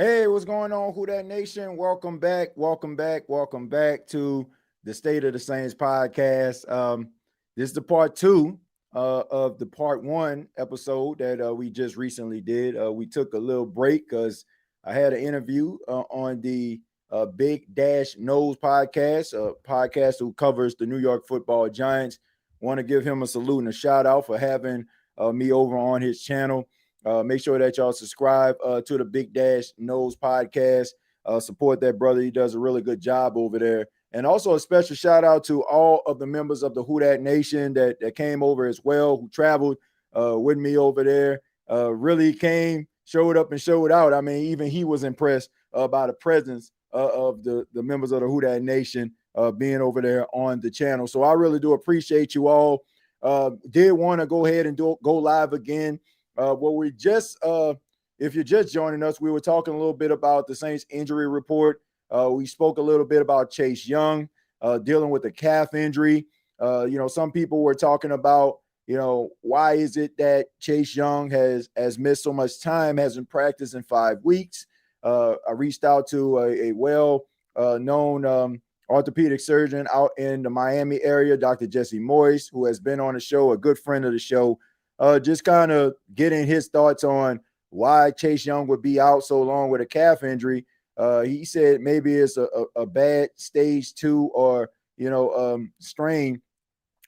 Hey, what's going on, Who That Nation? Welcome back, welcome back, welcome back to the State of the Saints podcast. This is the part two of the part one episode that we just recently did. We took a little break because I had an interview on the Big Dash Nose podcast, a podcast who covers the New York Football Giants. Want to give him a salute and a shout out for having me over on his channel. Make sure that y'all subscribe to the Big Dash Nose podcast. Support that brother. He does a really good job over there. And also a special shout out to all of the members of the Who Dat Nation that came over as well, who traveled with me over there. Really came, showed up and showed out. I mean, even he was impressed by the presence of the members of the Who Dat Nation being over there on the channel. So I really do appreciate you all. Did want to go ahead and go live again. If you're just joining us, we were talking a little bit about the Saints injury report. We spoke a little bit about Chase Young dealing with a calf injury. Some people were talking about, why is it that Chase Young has missed so much time, hasn't practiced in 5 weeks. I reached out to a well-known orthopedic surgeon out in the Miami area, Dr. Jesse Moyes, who has been on the show, a good friend of the show. Just kind of getting his thoughts on why Chase Young would be out so long with a calf injury. He said maybe it's a bad stage 2 or, strain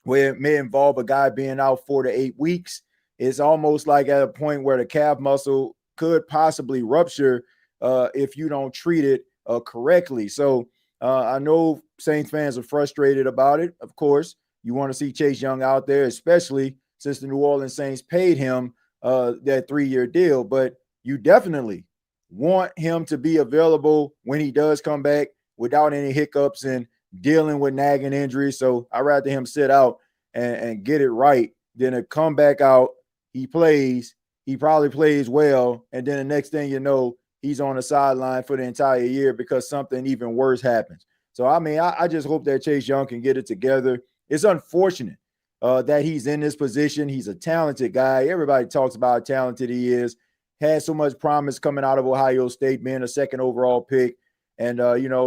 where it may involve a guy being out 4 to 8 weeks. It's almost like at a point where the calf muscle could possibly rupture if you don't treat it correctly. So I know Saints fans are frustrated about it. Of course, you want to see Chase Young out there, especially since the New Orleans Saints paid him that 3-year deal. But you definitely want him to be available when he does come back without any hiccups and dealing with nagging injuries. So I'd rather him sit out and get it right than to come back out. He plays. He probably plays well. And then the next thing you know, he's on the sideline for the entire year because something even worse happens. So, I just hope that Chase Young can get it together. It's unfortunate that he's in this position. He's a talented guy. Everybody talks about how talented he is. Had so much promise coming out of Ohio State, being a second overall pick. And,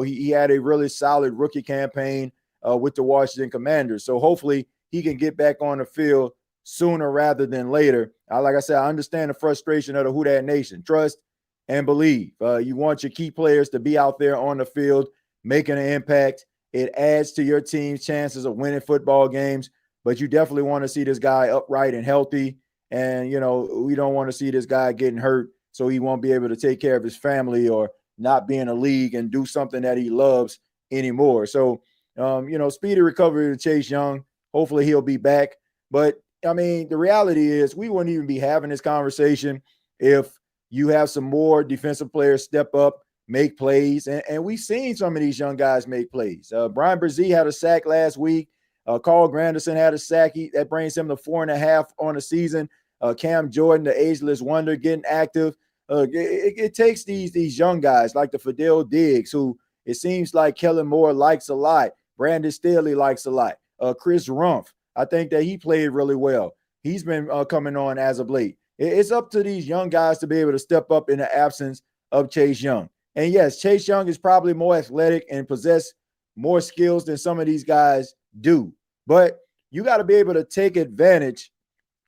he had a really solid rookie campaign with the Washington Commanders. So hopefully he can get back on the field sooner rather than later. Like I said, I understand the frustration of the Who Dat Nation. Trust and believe. You want your key players to be out there on the field, making an impact. It adds to your team's chances of winning football games. But you definitely want to see this guy upright and healthy. And, we don't want to see this guy getting hurt so he won't be able to take care of his family or not be in a league and do something that he loves anymore. So, speedy recovery to Chase Young. Hopefully he'll be back. But, the reality is we wouldn't even be having this conversation if you have some more defensive players step up, make plays. And we've seen some of these young guys make plays. Brian Brzee had a sack last week. Carl Granderson had a sack. That brings him to 4.5 on the season. Cam Jordan, the ageless wonder, getting active. It takes these young guys like the Fidel Diggs, who it seems like Kellen Moore likes a lot. Brandon Staley likes a lot. Chris Rumph, I think that he played really well. He's been coming on as of late. It's up to these young guys to be able to step up in the absence of Chase Young. And yes, Chase Young is probably more athletic and possess more skills than some of these guys do. But you got to be able to take advantage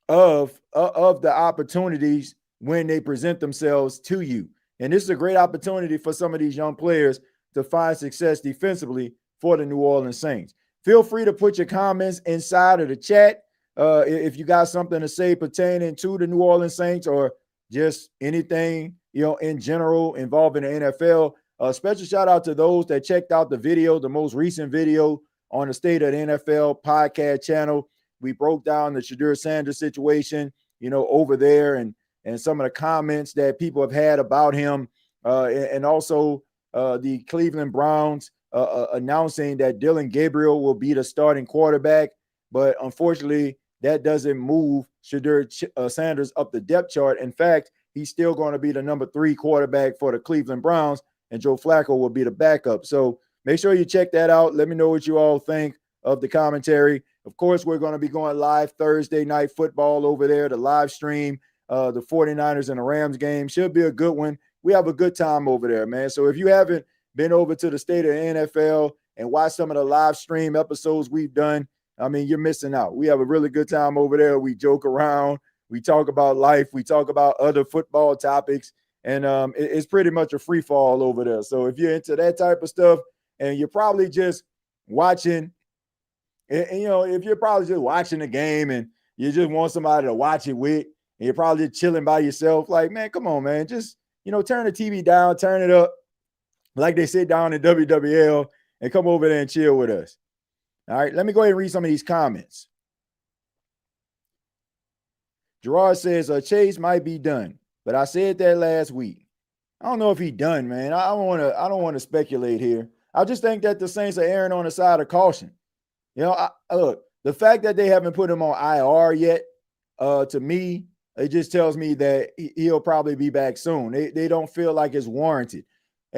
of the opportunities when they present themselves to you. And this is a great opportunity for some of these young players to find success defensively for the New Orleans Saints. Feel free to put your comments inside of the chat if you got something to say pertaining to the New Orleans Saints or just anything, in general involving the NFL. Special shout out to those that checked out the video, the most recent video on the State of the NFL podcast channel. We broke down the Shadur Sanders situation, over there and some of the comments that people have had about him. And also the Cleveland Browns announcing that Dylan Gabriel will be the starting quarterback. But unfortunately, that doesn't move Shadur Sanders up the depth chart. In fact, he's still going to be the number 3 quarterback for the Cleveland Browns, and Joe Flacco will be the backup. So make sure you check that out. Let me know what you all think of the commentary. Of course, we're going to be going live Thursday night football over there, the live stream, the 49ers and the Rams game. Should be a good one. we have a good time over there, man. So if you haven't been over to the State of the NFL and watched some of the live stream episodes we've done, I mean, you're missing out. We have a really good time over there. We joke around. We talk about life. We talk about other football topics. And it's pretty much a free fall over there. So if you're into that type of stuff and you're probably just watching, and if you're probably just watching the game and you just want somebody to watch it with, and you're probably just chilling by yourself, like, man, come on, man. Just, turn the TV down, turn it up like they sit down in WWL and come over there and chill with us. All right, let me go ahead and read some of these comments. Gerard says, Chase might be done, but I said that last week. I don't know if he's done, man. I don't want to speculate here. I just think that the Saints are erring on the side of caution. Look, the fact that they haven't put him on IR yet, to me, it just tells me that he'll probably be back soon. They don't feel like it's warranted.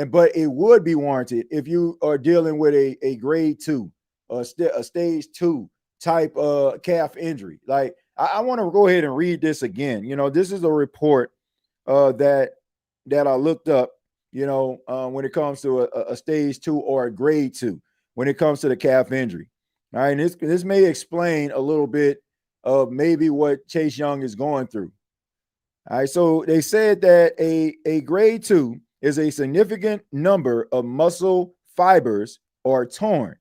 But it would be warranted if you are dealing with a grade 2, a stage 2 type calf injury. Like, I want to go ahead and read this again. This is a report that I looked up, when it comes to a stage 2 or a grade 2, when it comes to the calf injury. All right, and this may explain a little bit of maybe what Chase Young is going through. All right, so they said that a grade 2 is a significant number of muscle fibers are torn,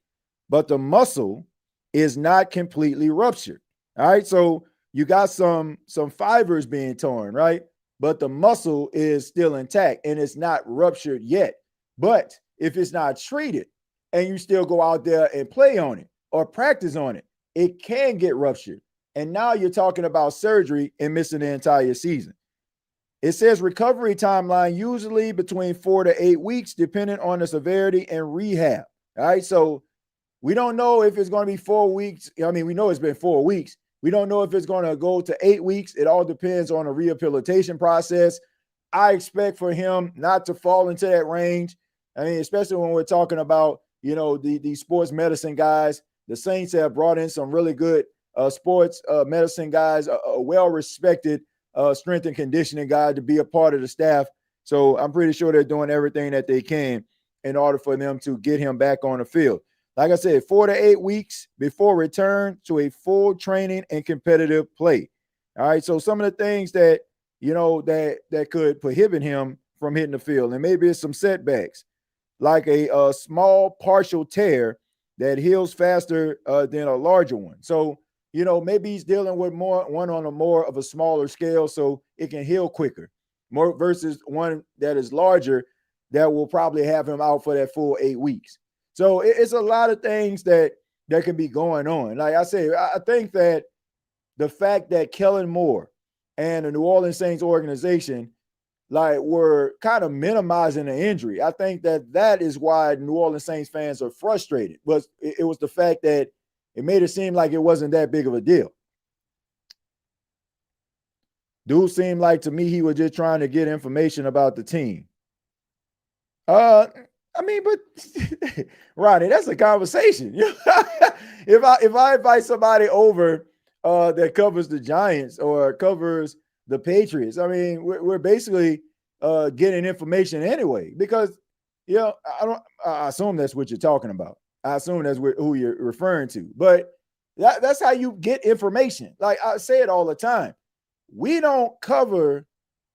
but the muscle is not completely ruptured. All right, so you got some fibers being torn, right? But the muscle is still intact and it's not ruptured yet. But if it's not treated and you still go out there and play on it or practice on it, it can get ruptured. And now you're talking about surgery and missing the entire season. It says recovery timeline usually between 4 to 8 weeks, depending on the severity and rehab. All right, so we don't know if it's going to be 4 weeks. I mean, we know it's been 4 weeks. We don't know if it's going to go to 8 weeks. It all depends on the rehabilitation process. I expect for him not to fall into that range. I mean, especially when we're talking about, the sports medicine guys. The Saints have brought in some really good sports medicine guys, a well-respected strength and conditioning guy to be a part of the staff. So I'm pretty sure they're doing everything that they can in order for them to get him back on the field. Like I said, 4 to 8 weeks before return to a full training and competitive play. All right. So some of the things that, that could prohibit him from hitting the field, and maybe it's some setbacks, like a small partial tear that heals faster than a larger one. So, maybe he's dealing with one on a more of a smaller scale, so it can heal quicker, more versus one that is larger that will probably have him out for that full 8 weeks. So it's a lot of things that can be going on. Like I say, I think that the fact that Kellen Moore and the New Orleans Saints organization were kind of minimizing the injury. I think that is why New Orleans Saints fans are frustrated. But it was the fact that it made it seem like it wasn't that big of a deal. Dude seemed like to me he was just trying to get information about the team. I mean, but Ronnie, that's a conversation. If I invite somebody over that covers the Giants or covers the Patriots, I mean, we're basically getting information anyway, because I assume that's what you're talking about. I assume that's who you're referring to. But that's how you get information. Like I say it all the time. We don't cover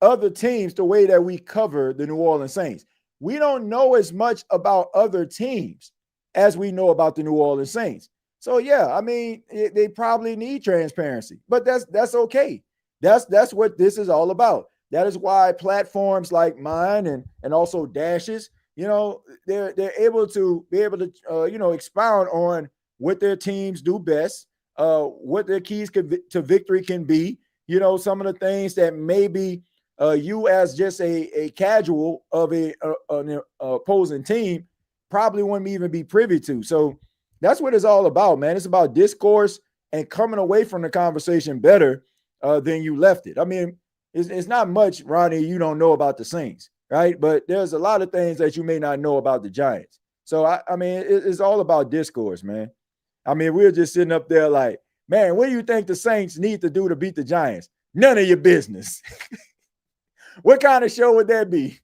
other teams the way that we cover the New Orleans Saints. We don't know as much about other teams as we know about the New Orleans Saints. So, yeah, I mean, they probably need transparency, but that's okay. That's what this is all about. That is why platforms like mine and also Dash's, they're able to expound on what their teams do best, what their keys to victory can be, some of the things that maybe you as just a casual of an opposing team probably wouldn't even be privy to. So that's what it's all about, man. It's about discourse and coming away from the conversation better than you left it. I mean, it's not much, Ronnie, you don't know about the Saints, right? But there's a lot of things that you may not know about the Giants. So, I mean, it's all about discourse, man. I mean, we're just sitting up there like, man, what do you think the Saints need to do to beat the Giants? None of your business. What kind of show would that be?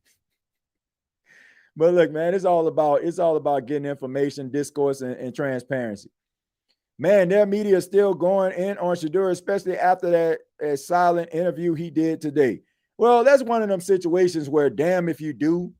But look, man, it's all about getting information, discourse, and transparency. Man, their media is still going in on Shadur, especially after that silent interview he did today. Well, that's one of them situations where damn if you do,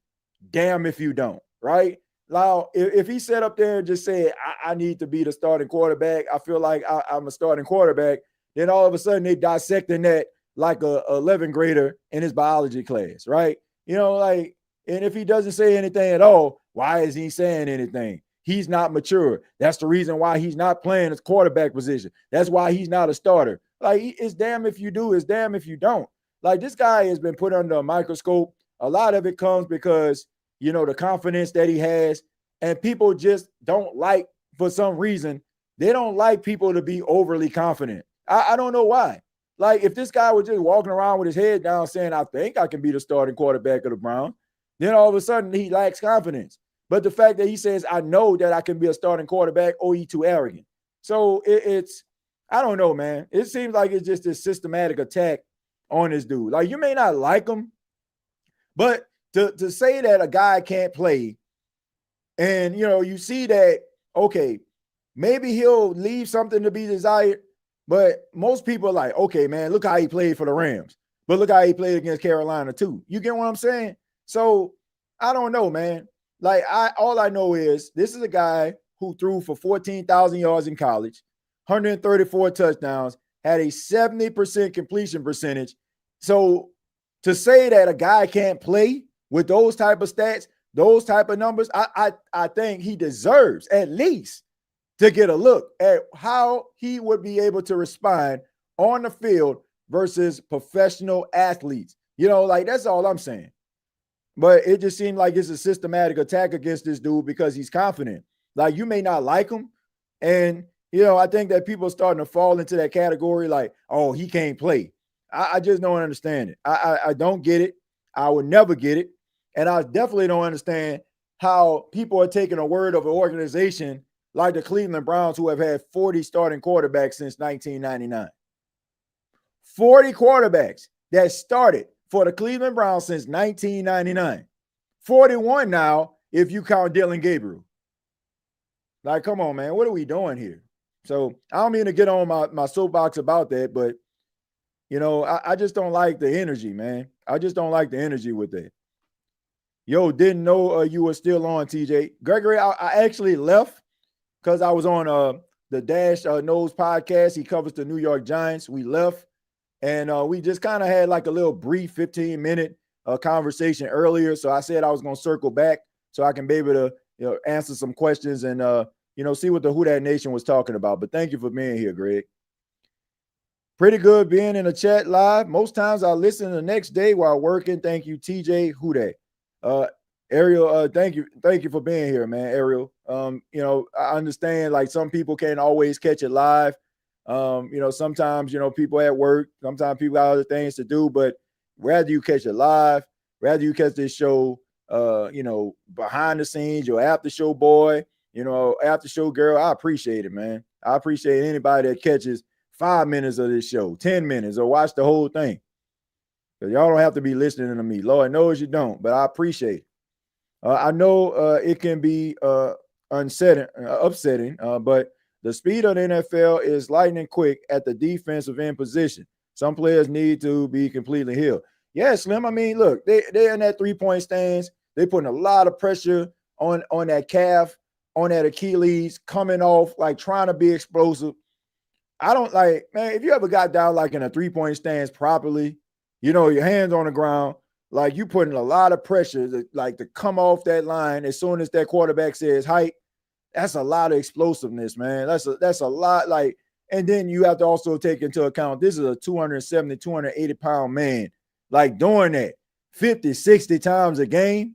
damn if you don't, right? Now, if he sat up there and just said, I need to be the starting quarterback, I feel like I'm a starting quarterback, then all of a sudden they dissecting that like a 11th grader in his biology class, right? Like, and if he doesn't say anything at all, why is he saying anything? He's not mature. That's the reason why he's not playing his quarterback position. That's why he's not a starter. Like, it's damn if you do, it's damn if you don't. Like, this guy has been put under a microscope. A lot of it comes because, the confidence that he has, and people just don't like, for some reason, they don't like people to be overly confident. I don't know why. Like, if this guy was just walking around with his head down saying, I think I can be the starting quarterback of the Browns, then all of a sudden he lacks confidence. But the fact that he says, I know that I can be a starting quarterback, he's too arrogant. So it's, I don't know, man. It seems like it's just a systematic attack on this dude. Like, you may not like him, but to say that a guy can't play and, you see that, okay, maybe he'll leave something to be desired, but most people are like, okay, man, look how he played for the Rams, but look how he played against Carolina too. You get what I'm saying? So I don't know, man. Like, all I know is this is a guy who threw for 14,000 yards in college, 134 touchdowns, had a 70% completion percentage. So to say that a guy can't play with those type of stats, those type of numbers, I think he deserves at least to get a look at how he would be able to respond on the field versus professional athletes. Like, that's all I'm saying. But it just seemed like it's a systematic attack against this dude because he's confident. Like, you may not like him. And, I think that people are starting to fall into that category like, oh, he can't play. I just don't understand it. I don't get it. I would never get it. And I definitely don't understand how people are taking a word of an organization like the Cleveland Browns, who have had 40 starting quarterbacks since 1999. 40 quarterbacks that started for the Cleveland Browns since 1999. 41 now, if you count Dylan Gabriel. Like, come on, man. What are we doing here? So I don't mean to get on my soapbox about that, but, I just don't like the energy, man. I just don't like the energy with that. Yo, didn't know you were still on, TJ. Gregory, I actually left because I was on the Dash Nose podcast. He covers the New York Giants. We left. And we just kind of had like a little brief 15-minute conversation earlier. So I said I was going to circle back so I can be able to answer some questions and, see what the Who Dat Nation was talking about. But thank you for being here, Greg. Pretty good being in the chat live. Most times I listen the next day while working. Thank you, TJ. Who Dat? Ariel, thank you for being here, man, Ariel. I understand like some people can't always catch it live. Sometimes, people at work, sometimes people got other things to do, but rather you catch it live, rather you catch this show, behind the scenes, your after show boy, after show girl, I appreciate it, man. I appreciate anybody that catches 5 minutes of this show, 10 minutes, or watch the whole thing. Because y'all don't have to be listening to me. Lord knows you don't, but I appreciate it. I know it can be upsetting, but the speed of the NFL is lightning quick at the defensive end position. Some players need to be completely healed. Yeah, Slim. I mean, look, they're in that 3-point stance. They're putting a lot of pressure on that calf, on that Achilles, coming off, like trying to be explosive. I don't like, man, if you ever got down like in a 3-point stance properly, your hands on the ground, like you putting a lot of pressure to come off that line as soon as that quarterback says height. That's a lot of explosiveness, man. That's a lot. Like, and then you have to also take into account this is a 270, 280 pound man, like doing that 50, 60 times a game.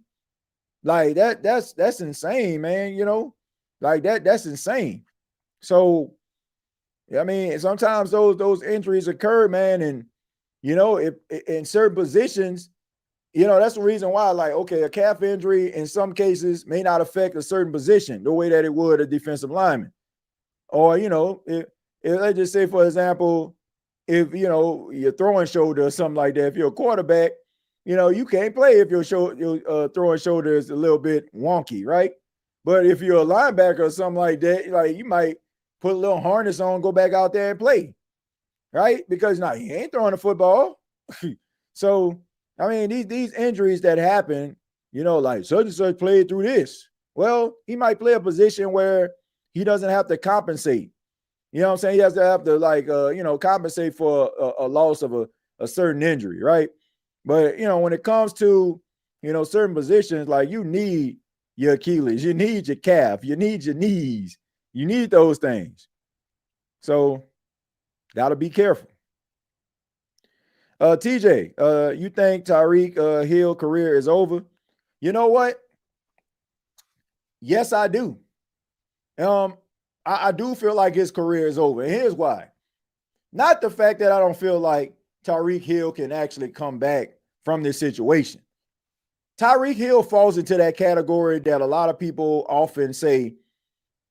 Like that's insane, man. Like that's insane. So, I mean, sometimes those injuries occur, man. And, if in certain positions, that's the reason why, like, okay, a calf injury in some cases may not affect a certain position the way that it would a defensive lineman. Or, if let's just say, for example, if, your throwing shoulder or something like that, if you're a quarterback, You can't play if your throwing shoulder is a little bit wonky, right? But if you're a linebacker or something like that, like you might put a little harness on, go back out there and play, right? Because now he ain't throwing the football. So, I mean, these injuries that happen, like such and such played through this. Well, he might play a position where he doesn't have to compensate. You know what I'm saying? He has to have to compensate for a loss of a certain injury, right? But, when it comes to, certain positions, like you need your Achilles, you need your calf, you need your knees, you need those things. So, got to be careful. TJ, you think Tyreek Hill career is over? You know what? Yes, I do. I do feel like his career is over. And here's why. Not the fact that I don't feel like Tyreek Hill can actually come back from this situation. Tyreek Hill falls into that category that a lot of people often say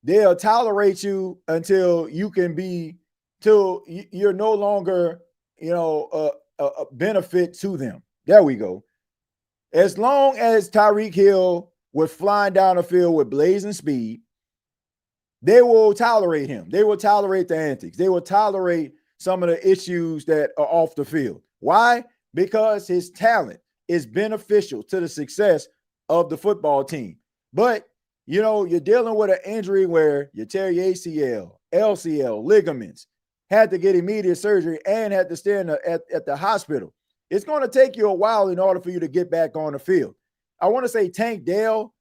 they'll tolerate you until you're no longer, a benefit to them. There we go. As long as Tyreek Hill was flying down the field with blazing speed, they will tolerate him. They will tolerate the antics. They will tolerate some of the issues that are off the field. Why? Because his talent is beneficial to the success of the football team. But, you're dealing with an injury where you tear your ACL, LCL, ligaments, had to get immediate surgery, and had to stay at the hospital. It's going to take you a while in order for you to get back on the field. I want to say Tank Dell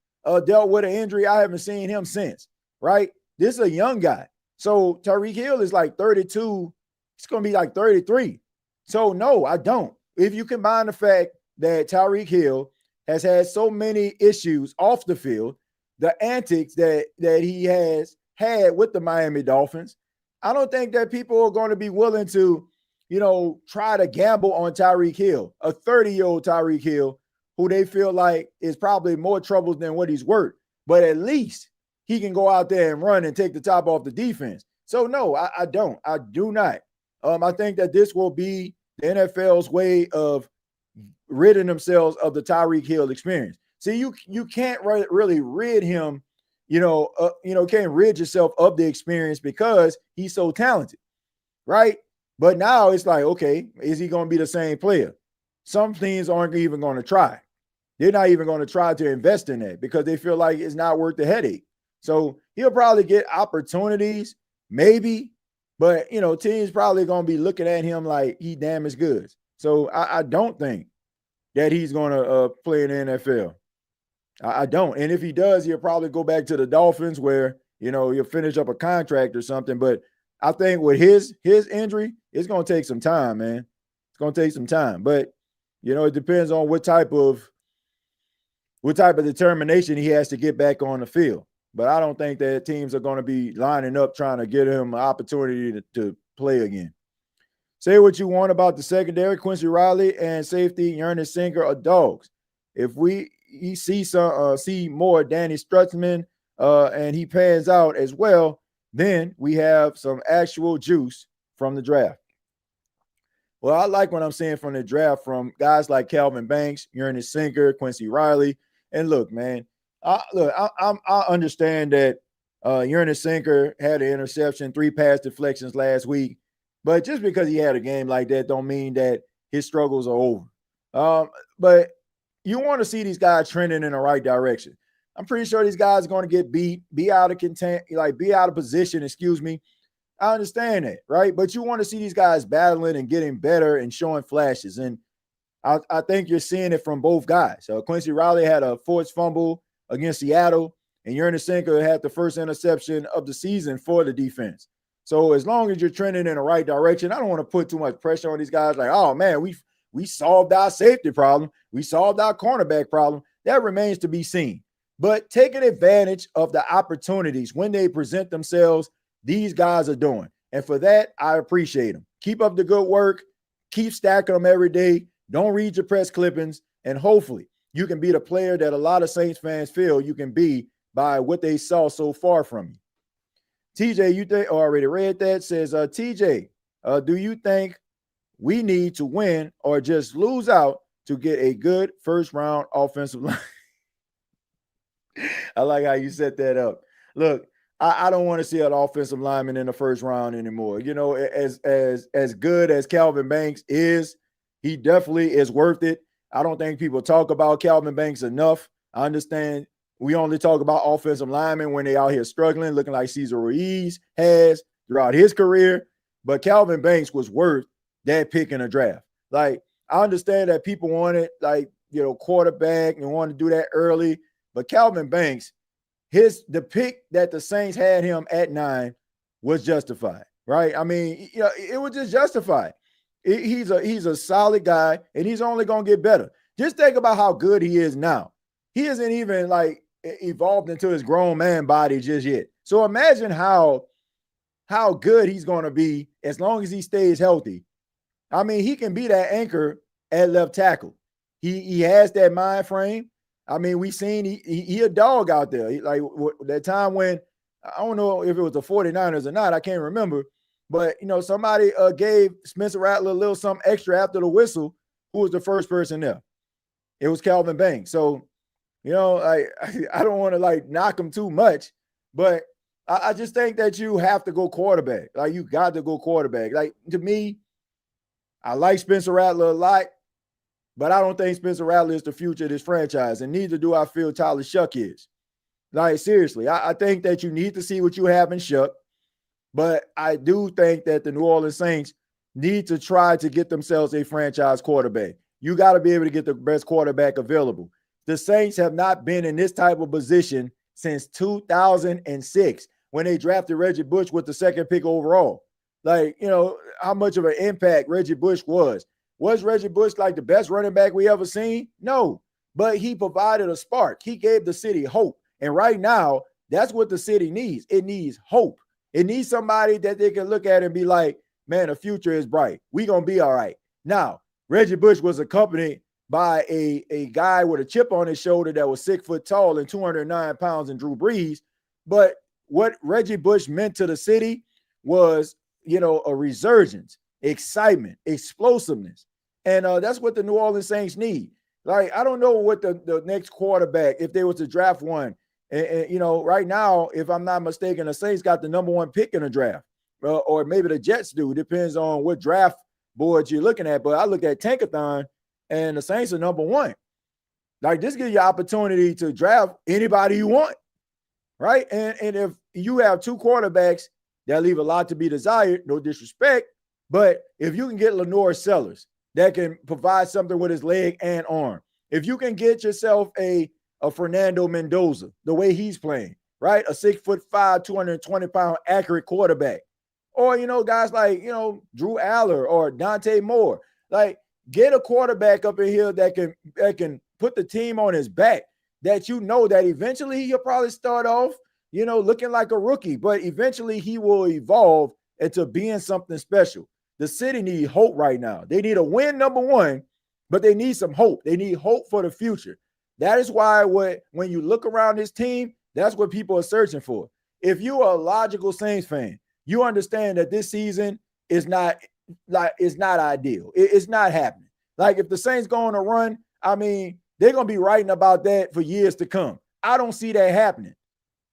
dealt with an injury. I haven't seen him since, right? This is a young guy. So Tyreek Hill is like 32. It's going to be like 33. So no, I don't. If you combine the fact that Tyreek Hill has had so many issues off the field, the antics that he has had with the Miami Dolphins, I don't think that people are going to be willing to, try to gamble on Tyreek Hill, a 30-year-old Tyreek Hill, who they feel like is probably more trouble than what he's worth. But at least he can go out there and run and take the top off the defense. So no, I don't. I do not. I think that this will be the NFL's way of ridding themselves of the Tyreek Hill experience. See, you can't really rid him, can't rid yourself of the experience because he's so talented, right? But now it's like, okay, is he going to be the same player? Some teams aren't even going to try. They're not even going to try to invest in that because they feel like it's not worth the headache. So he'll probably get opportunities, maybe, but, teams probably going to be looking at him like he damaged goods. So I don't think that he's going to play in the NFL. I don't. And if he does, he'll probably go back to the Dolphins where, he'll finish up a contract or something. But I think with his injury, it's going to take some time, man. It's going to take some time. But, it depends on what type of determination he has to get back on the field. But I don't think that teams are going to be lining up trying to get him an opportunity to play again. Say what you want about the secondary. Quincy Riley and safety Ernest Sinker are dogs. If we see more Danny Strutzman and he pans out as well, then we have some actual juice from the draft. Well, I like what I'm seeing from the draft from guys like Calvin Banks, Ernest Sinker, Quincy Riley. And look, man, I understand that Ernest Sinker had an interception, 3 pass deflections last week. But just because he had a game like that don't mean that his struggles are over. But you want to see these guys trending in the right direction. I'm pretty sure these guys are going to get beat, be out of position, I understand that, right? But you want to see these guys battling and getting better and showing flashes. And I think you're seeing it from both guys. Quincy Riley had a forced fumble against Seattle, and Ernest Sinker had the first interception of the season for the defense. So as long as you're trending in the right direction, I don't want to put too much pressure on these guys like, oh, man, we solved our safety problem. We solved our cornerback problem. That remains to be seen. But taking advantage of the opportunities when they present themselves, these guys are doing. And for that, I appreciate them. Keep up the good work. Keep stacking them every day. Don't read your press clippings. And hopefully you can be the player that a lot of Saints fans feel you can be by what they saw so far from you. TJ, you think already read that, says, TJ, do you think we need to win or just lose out to get a good first-round offensive line. I like how you set that up. Look, I don't want to see an offensive lineman in the first round anymore. You know, as good as Calvin Banks is, he definitely is worth it. I don't think people talk about Calvin Banks enough. I understand we only talk about offensive linemen when they out here struggling, looking like Cesar Ruiz has throughout his career. But Calvin Banks was worth that pick in a draft. Like, I understand that people wanted, like, you know, quarterback and want to do that early. But Calvin Banks, the pick that the Saints had him at 9 was justified, right? I mean, you know, it was just justified. He's a solid guy, and he's only going to get better. Just think about how good he is now. He isn't even like evolved into his grown man body just yet. So imagine how good he's going to be as long as he stays healthy. I mean, he can be that anchor at left tackle. He has that mind frame. I mean, we seen he a dog out there. Like that time when, I don't know if it was the 49ers or not, I can't remember. But, you know, somebody gave Spencer Rattler a little something extra after the whistle. Who was the first person there? It was Calvin Banks. So, you know, I don't want to like knock him too much, but I just think that you have to go quarterback. Like, you got to go quarterback. Like, to me, I like Spencer Rattler a lot, but I don't think Spencer Rattler is the future of this franchise, and neither do I feel Tyler Shuck is. Like, seriously, I think that you need to see what you have in Shuck, but I do think that the New Orleans Saints need to try to get themselves a franchise quarterback. You got to be able to get the best quarterback available. The Saints have not been in this type of position since 2006 when they drafted Reggie Bush with the second pick overall. Like, you know, how much of an impact Reggie Bush was. Was Reggie Bush like the best running back we ever seen? No, but he provided a spark. He gave the city hope. And right now, that's what the city needs. It needs hope. It needs somebody that they can look at and be like, man, the future is bright. We're going to be all right. Now, Reggie Bush was accompanied by a guy with a chip on his shoulder that was 6 foot tall and 209 pounds and Drew Brees. But what Reggie Bush meant to the city was, you know, a resurgence, excitement, explosiveness. And that's what the New Orleans Saints need. Like, I don't know what the next quarterback, if they were to draft one. And, you know, right now, if I'm not mistaken, the Saints got the number 1 pick in the draft. Or maybe the Jets do. Depends on what draft boards you're looking at. But I look at Tankathon, and the Saints are number 1. Like, this gives you opportunity to draft anybody you want, right? And if you have 2 quarterbacks that leave a lot to be desired, no disrespect, but if you can get Lenore Sellers that can provide something with his leg and arm, if you can get yourself a Fernando Mendoza, the way he's playing, right? A 6'5", 220-pound accurate quarterback. Or, you know, guys like, you know, Drew Aller or Dante Moore. Like, get a quarterback up in here that can put the team on his back, that you know that eventually he'll probably start off, you know, looking like a rookie, but eventually he will evolve into being something special. The city needs hope right now. They need a win, number 1, but they need some hope. They need hope for the future. That is why when you look around this team, that's what people are searching for. If you are a logical Saints fan, you understand that this season is not ideal. It's not happening. Like, if the Saints go on a run, I mean, they're going to be writing about that for years to come. I don't see that happening.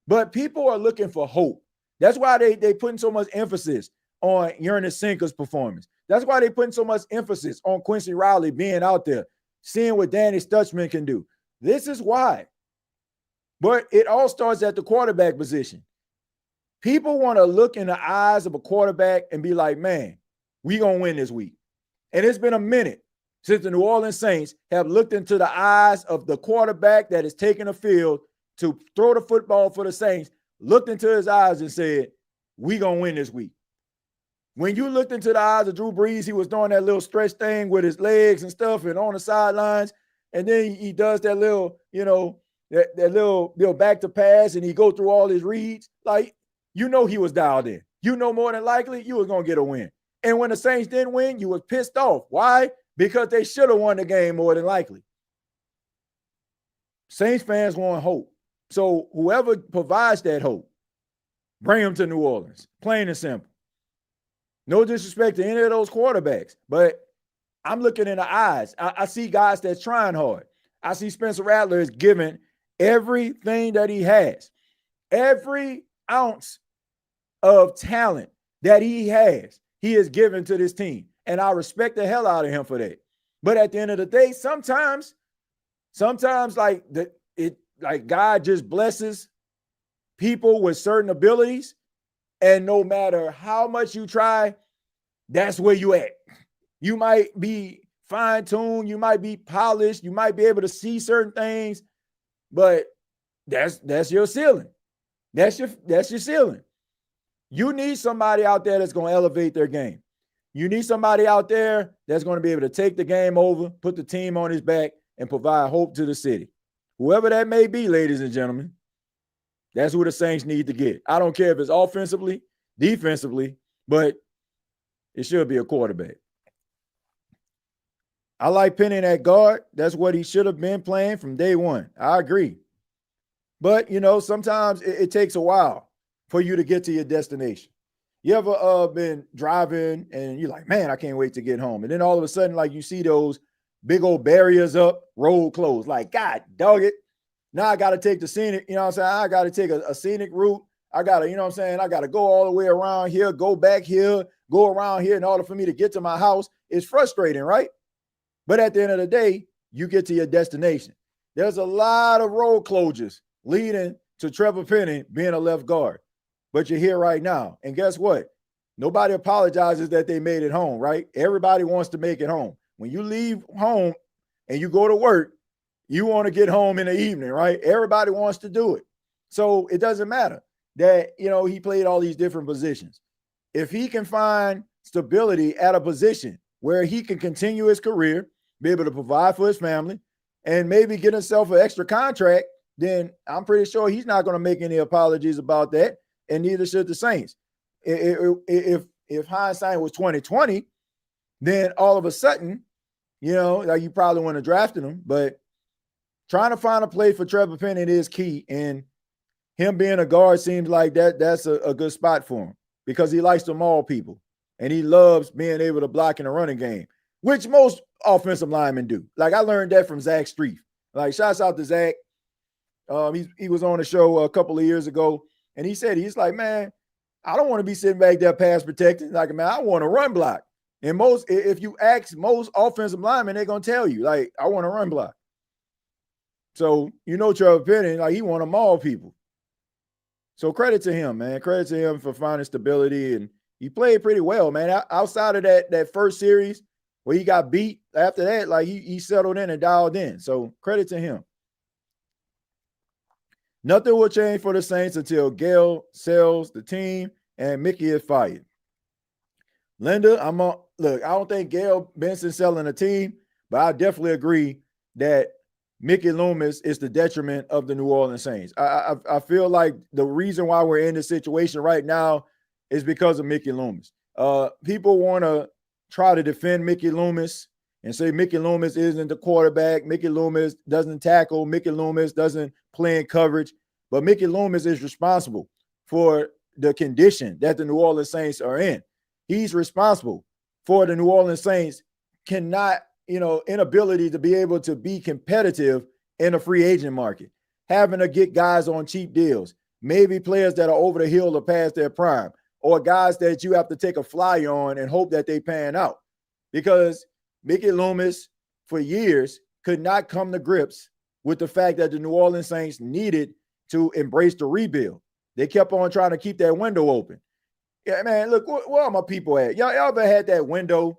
But people are looking for hope. That's why they putting so much emphasis on Ernest Sinker's performance. That's why they putting so much emphasis on Quincy Riley being out there, seeing what Danny Stutchman can do. This is why. But it all starts at the quarterback position. People want to look in the eyes of a quarterback and be like, man, we going to win this week. And it's been a minute since the New Orleans Saints have looked into the eyes of the quarterback that is taking the field to throw the football for the Saints, looked into his eyes and said, we going to win this week. When you looked into the eyes of Drew Brees, he was doing that little stretch thing with his legs and stuff and on the sidelines. And then he does that little, you know, that little back to pass, and he go through all his reads. Like, you know, he was dialed in. You know, more than likely you was going to get a win. And when the Saints didn't win, you was pissed off. Why? Because they should have won the game more than likely. Saints fans want hope. So whoever provides that hope, bring them to New Orleans. Plain and simple. No disrespect to any of those quarterbacks, but I'm looking in the eyes. I see guys that's trying hard. I see Spencer Rattler is giving everything that he has, every ounce of talent that he has, he is given to this team. And I respect the hell out of him for that. But at the end of the day, sometimes like God just blesses people with certain abilities. And no matter how much you try, that's where you at. You might be fine-tuned, you might be polished, you might be able to see certain things, but that's your ceiling. That's your ceiling. You need somebody out there that's going to elevate their game. You need somebody out there that's going to be able to take the game over, put the team on his back, and provide hope to the city. Whoever that may be, ladies and gentlemen, that's who the Saints need to get. I don't care if it's offensively, defensively, but it should be a quarterback. I like Penny at guard. That's what he should have been playing from day one. I agree. But, sometimes it takes a while for you to get to your destination. You ever been driving and you're like, man, I can't wait to get home. And then all of a sudden, like you see those big old barriers up, road closed. Like, God, dog it. Now I got to take the scenic, I got to take a scenic route. I got to, I got to go all the way around here, go back here, go around here in order for me to get to my house. It's frustrating, right? But at the end of the day, you get to your destination. There's a lot of road closures leading to Trevor Penny being a left guard. But you're here right now. And guess what? Nobody apologizes that they made it home, right? Everybody wants to make it home. When you leave home and you go to work, you want to get home in the evening, right? Everybody wants to do it. So it doesn't matter that, he played all these different positions. If he can find stability at a position where he can continue his career, be able to provide for his family, and maybe get himself an extra contract, then I'm pretty sure he's not going to make any apologies about that, and neither should the Saints. If hindsight was 2020, then all of a sudden, like you probably wouldn't have drafted him, but trying to find a place for Trevor Penny is key, and him being a guard seems like that's a good spot for him because he likes to maul people, and he loves being able to block in a running game, which most offensive linemen do. Like I learned that from Zach Streif. Like shouts out to Zach. He was on the show a couple of years ago, and he said, he's like, man, I don't want to be sitting back there pass protecting. Like, man, I want to run block. And if you ask most offensive linemen, they're going to tell you, like, I want to run block. So, Trevor Penny, like, he want to maul people. So credit to him, man. Credit to him for finding stability. And he played pretty well, man. Outside of that first series where he got beat, after that, like, he settled in and dialed in. So credit to him. Nothing will change for the Saints until Gayle sells the team and Mickey is fired. Linda, look, I don't think Gayle Benson selling the team, but I definitely agree that Mickey Loomis is the detriment of the New Orleans Saints. I feel like the reason why we're in this situation right now is because of Mickey Loomis. People want to try to defend Mickey Loomis and say Mickey Loomis isn't the quarterback. Mickey Loomis doesn't tackle. Mickey Loomis doesn't play in coverage. But Mickey Loomis is responsible for the condition that the New Orleans Saints are in. He's responsible for the New Orleans Saints inability to be able to be competitive in a free agent market, having to get guys on cheap deals, maybe players that are over the hill or past their prime, or guys that you have to take a flyer on and hope that they pan out. Because Mickey Loomis, for years, could not come to grips with the fact that the New Orleans Saints needed to embrace the rebuild. They kept on trying to keep that window open. Yeah, man, look, where are my people at? Y'all ever had that window?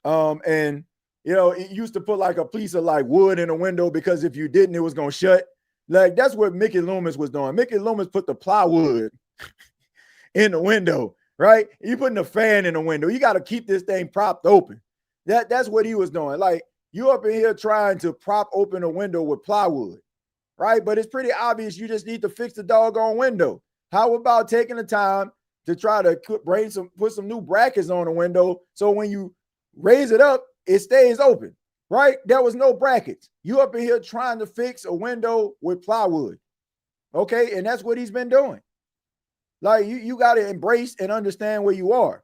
And it used to put like a piece of like wood in the window because if you didn't, it was going to shut. Like that's what Mickey Loomis was doing. Mickey Loomis put the plywood in the window, right? You putting a fan in the window. You got to keep this thing propped open. That's what he was doing. Like you up in here trying to prop open a window with plywood, right? But it's pretty obvious you just need to fix the doggone window. How about taking the time to try to put some new brackets on the window so when you raise it up, it stays open, right? There was no brackets. You up in here trying to fix a window with plywood, okay? And that's what he's been doing. Like, you got to embrace and understand where you are.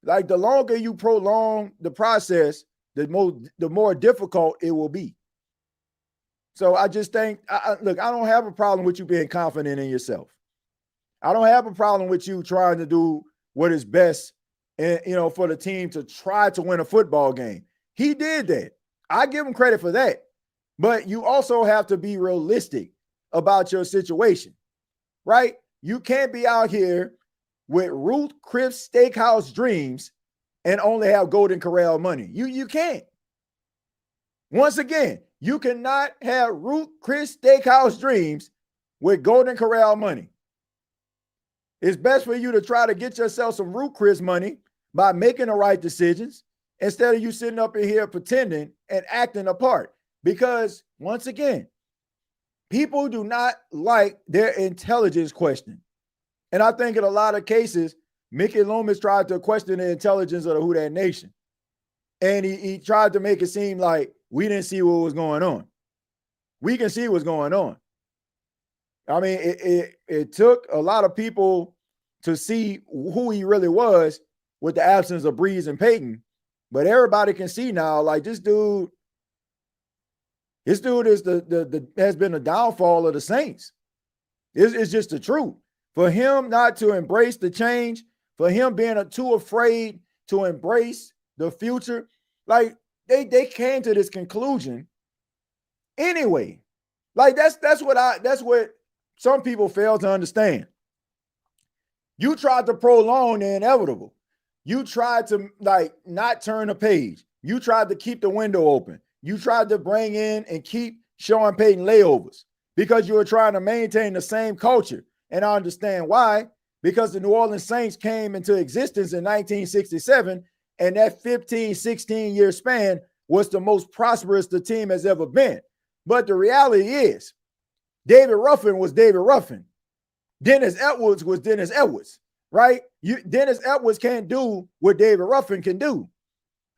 Like, the longer you prolong the process, the more difficult it will be. So I just think, look, I don't have a problem with you being confident in yourself. I don't have a problem with you trying to do what is best, and for the team to try to win a football game. He did that. I give him credit for that. But you also have to be realistic about your situation, right? You can't be out here with Ruth Chris Steakhouse dreams and only have Golden Corral money. You can't. Once again, you cannot have Ruth Chris Steakhouse dreams with Golden Corral money. It's best for you to try to get yourself some Ruth Chris money by making the right decisions instead of you sitting up in here pretending and acting a part. Because once again, people do not like their intelligence questioned. And I think in a lot of cases, Mickey Loomis tried to question the intelligence of the Who Dat Nation. And he tried to make it seem like we didn't see what was going on. We can see what's going on. I mean, it took a lot of people to see who he really was with the absence of Breeze and Peyton. But everybody can see now, like this dude is has been the downfall of the Saints. It's just the truth. For him not to embrace the change, for him being too afraid to embrace the future, like they came to this conclusion anyway. Like that's what some people fail to understand. You tried to prolong the inevitable. You tried to not turn a page. You tried to keep the window open. You tried to bring in and keep Sean Payton layovers because you were trying to maintain the same culture. And I understand why, because the New Orleans Saints came into existence in 1967, and that 15, 16-year span was the most prosperous the team has ever been. But the reality is, David Ruffin was David Ruffin. Dennis Edwards was Dennis Edwards, right? Dennis Edwards can't do what David Ruffin can do.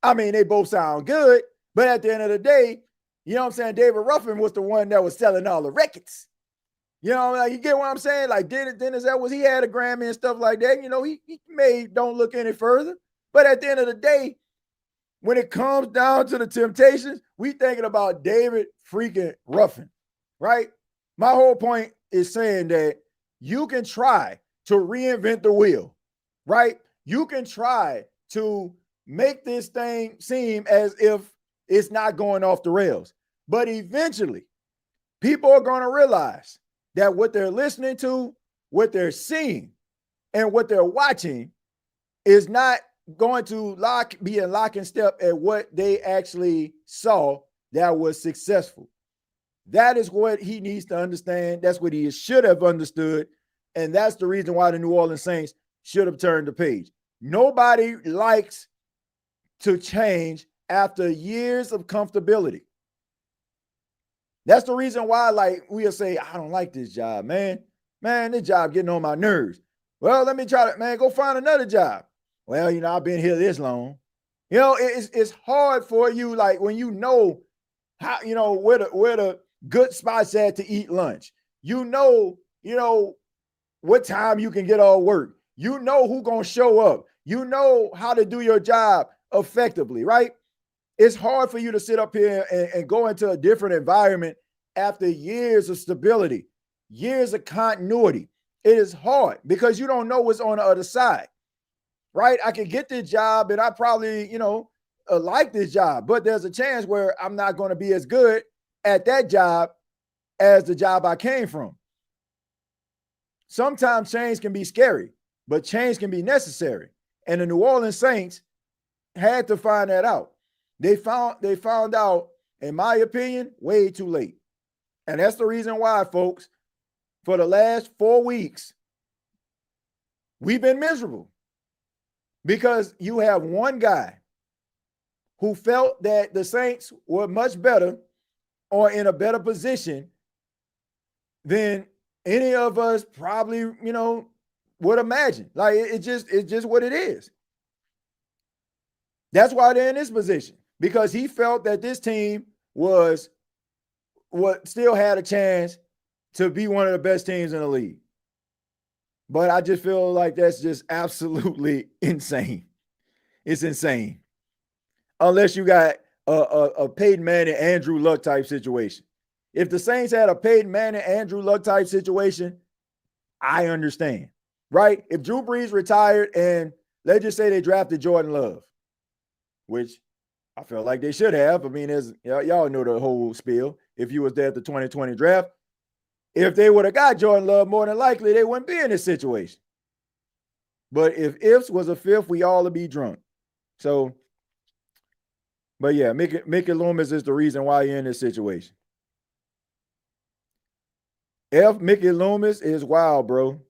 I mean, they both sound good, but at the end of the day, you know what I'm saying? David Ruffin was the one that was selling all the records. You know, like, you get what I'm saying? Like Dennis Edwards, he had a Grammy and stuff like that. You know, he may don't look any further. But at the end of the day, when it comes down to the Temptations, we thinking about David freaking Ruffin, right? My whole point is saying that you can try to reinvent the wheel, right? You can try to make this thing seem as if it's not going off the rails. But eventually, people are going to realize that what they're listening to, what they're seeing, and what they're watching is not going to be in lock and step at what they actually saw that was successful. That is what he needs to understand. That's what he should have understood. And that's the reason why the New Orleans Saints should have turned the page. Nobody likes to change after years of comfortability. That's the reason why, like, we'll say, I don't like this job, man. Man, this job getting on my nerves. Well, let me try to, man, go find another job. Well, you know, I've been here this long. You know, it's hard for you, like, when you know how, you know, where the good spots at to eat lunch. You know what time you can get all work. You know who's going to show up. You know how to do your job effectively, right? It's hard for you to sit up here and go into a different environment after years of stability, years of continuity. It is hard because you don't know what's on the other side, right? I can get this job and I probably, like this job, but there's a chance where I'm not going to be as good at that job as the job I came from. Sometimes change can be scary, but change can be necessary. And the New Orleans Saints had to find that out. They found out, in my opinion, way too late. And that's the reason why, folks, for the last 4 weeks, we've been miserable. Because you have one guy who felt that the Saints were much better or in a better position than any of us probably, would imagine. Like, it's just what it is. That's why they're in this position. Because he felt that this team was what still had a chance to be one of the best teams in the league. But I just feel like that's just absolutely insane. It's insane. Unless you got a Peyton Manning, Andrew Luck type situation. If the Saints had a Peyton Manning, Andrew Luck type situation, I understand, right? If Drew Brees retired and let's just say they drafted Jordan Love, which I felt like they should have. I mean, y'all know the whole spiel. If you was there at the 2020 draft, if they would have got Jordan Love, more than likely they wouldn't be in this situation. But if ifs was a fifth, we all would be drunk. So, but yeah, Mickey Loomis is the reason why you're in this situation. Mickey Loomis is wild, bro.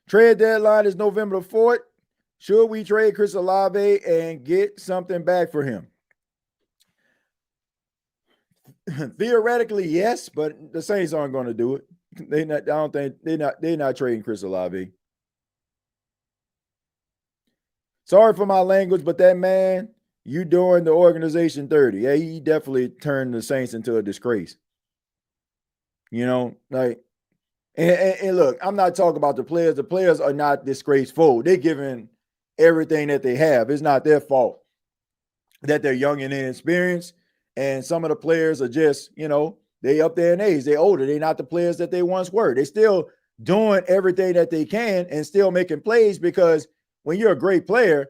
Trade deadline is November the 4th. Should we trade Chris Olave and get something back for him? Theoretically, yes, but the Saints aren't going to do it. They're not trading Chris Olave. Sorry for my language, but that man, you doing the organization 30. Yeah, he definitely turned the Saints into a disgrace. You know, like, and look, I'm not talking about the players. The players are not disgraceful. They're giving everything that they have. It's not their fault that they're young and inexperienced. And some of the players are just, you know, they up there in age. They're older. They're not the players that they once were. They're still doing everything that they can and still making plays, because when you're a great player,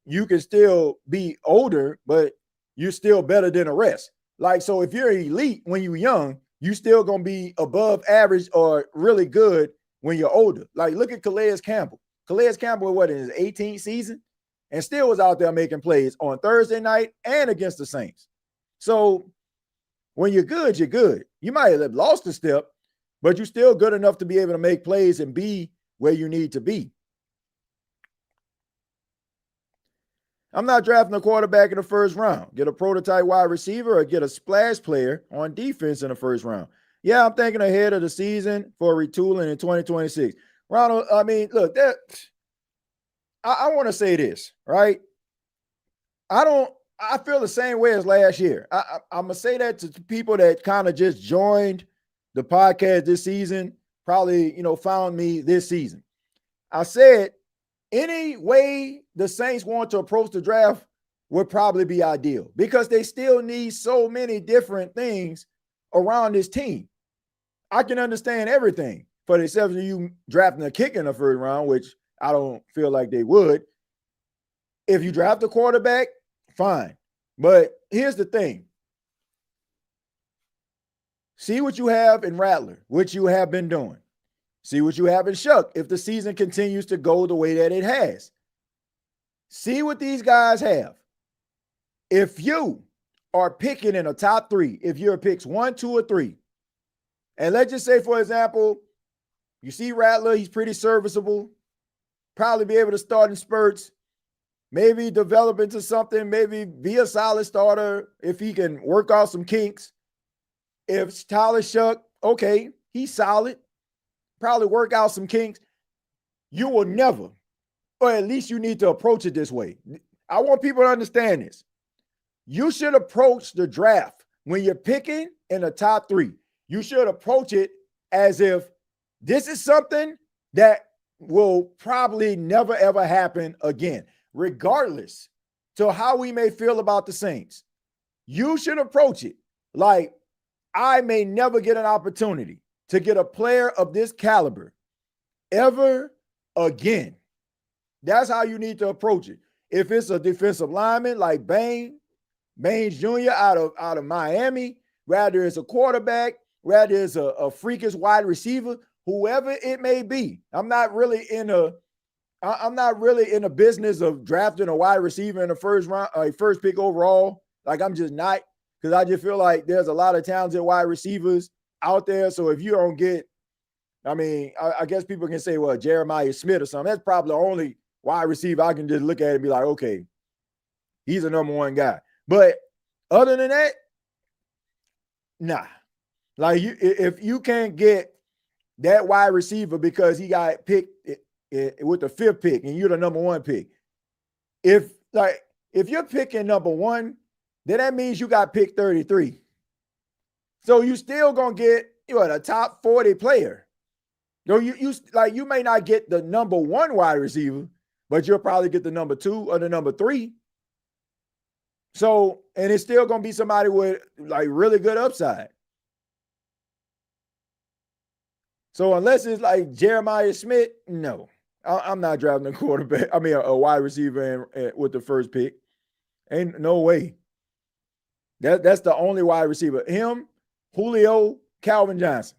you can still be older, but you're still better than the rest. Like, so if you're elite when you're young, you still going to be above average or really good when you're older. Like, look at Calais Campbell. Calais Campbell, in his 18th season, and still was out there making plays on Thursday night and against the Saints. So when you're good, you're good. You might have lost a step, but you're still good enough to be able to make plays and be where you need to be. I'm not drafting a quarterback in the first round. Get a prototype wide receiver or get a splash player on defense in the first round. Yeah, I'm thinking ahead of the season for retooling in 2026. Ronald, I mean, look, I want to say this, right? I feel the same way as last year. I'm going to say that to people that kind of just joined the podcast this season, probably, found me this season. I said, any way the Saints want to approach the draft would probably be ideal, because they still need so many different things around this team. I can understand everything, for the exception of you drafting a kicker in the first round, which I don't feel like they would. If you draft a quarterback, fine. But here's the thing. See what you have in Rattler, which you have been doing. See what you have in Shuck if the season continues to go the way that it has. See what these guys have. If you are picking in a top three, if you're picks 1, 2, or 3, and let's just say, for example, you see Rattler, he's pretty serviceable, probably be able to start in spurts, maybe develop into something, maybe be a solid starter if he can work out some kinks. If Tyler Shuck, okay, he's solid, probably work out some kinks. You will never, or at least you need to approach it this way. I want people to understand this. You should approach the draft when you're picking in the top 3. You should approach it as if this is something that will probably never, ever happen again, regardless to how we may feel about the Saints. You should approach it like, I may never get an opportunity to get a player of this caliber ever again. That's how you need to approach it. If it's a defensive lineman like Baines Jr. out of Miami, rather it's a quarterback, rather it's a freakish wide receiver, whoever it may be. I'm not really in a business of drafting a wide receiver in the first round, first pick overall. Like, I'm just not, because I just feel like there's a lot of talented wide receivers out there. So if you don't get, I guess people can say, well, Jeremiah Smith or something. That's probably the only wide receiver I can just look at and be like, okay, he's a number one guy. But other than that, nah. Like, if you can't get that wide receiver because he got picked with the 5th pick and you're the number 1 pick, if you're picking number 1, then that means you got picked 33. So you still gonna get a top 40 player. You may not get the number 1 wide receiver, but you'll probably get the number 2 or the number 3. So, and it's still going to be somebody with like really good upside. So unless it's like Jeremiah Smith, no, I'm not drafting a quarterback. I mean, a wide receiver with the first pick. Ain't no way. That's the only wide receiver. Him, Julio, Calvin Johnson.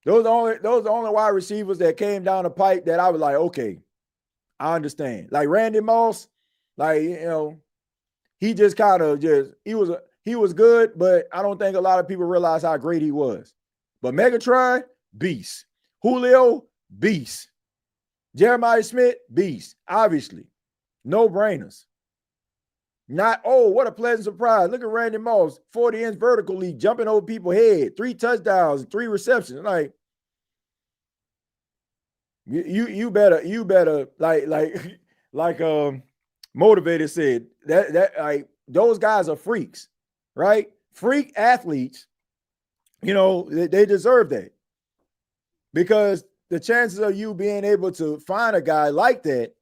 Those are the only wide receivers that came down the pipe that I was like, okay, I understand. Like Randy Moss, like, he just kind of he was good, but I don't think a lot of people realize how great he was. But Megatron, beast. Julio, beast. Jeremiah Smith, beast. Obviously. No brainers. Not, oh, what a pleasant surprise. Look at Randy Moss, 40-inch vertical leap, jumping over people's head, 3 touchdowns, 3 receptions. Like, you better like Motivated said, that like those guys are freaks, right? Freak athletes, they deserve that. Because the chances of you being able to find a guy like that,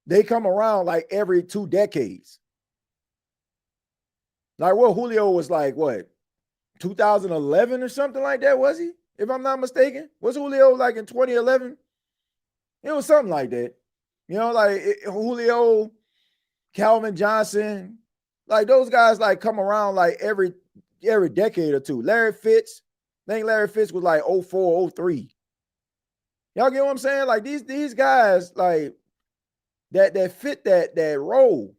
they come around like every 2 decades. Like, Julio was like, 2011 or something like that, was he? If I'm not mistaken. Was Julio like in 2011? It was something like that. Julio, Calvin Johnson, like those guys like come around like every decade or two. Larry Fitz, I think Larry Fitz was like 04, 03. Y'all get what I'm saying? Like these guys like that fit that role.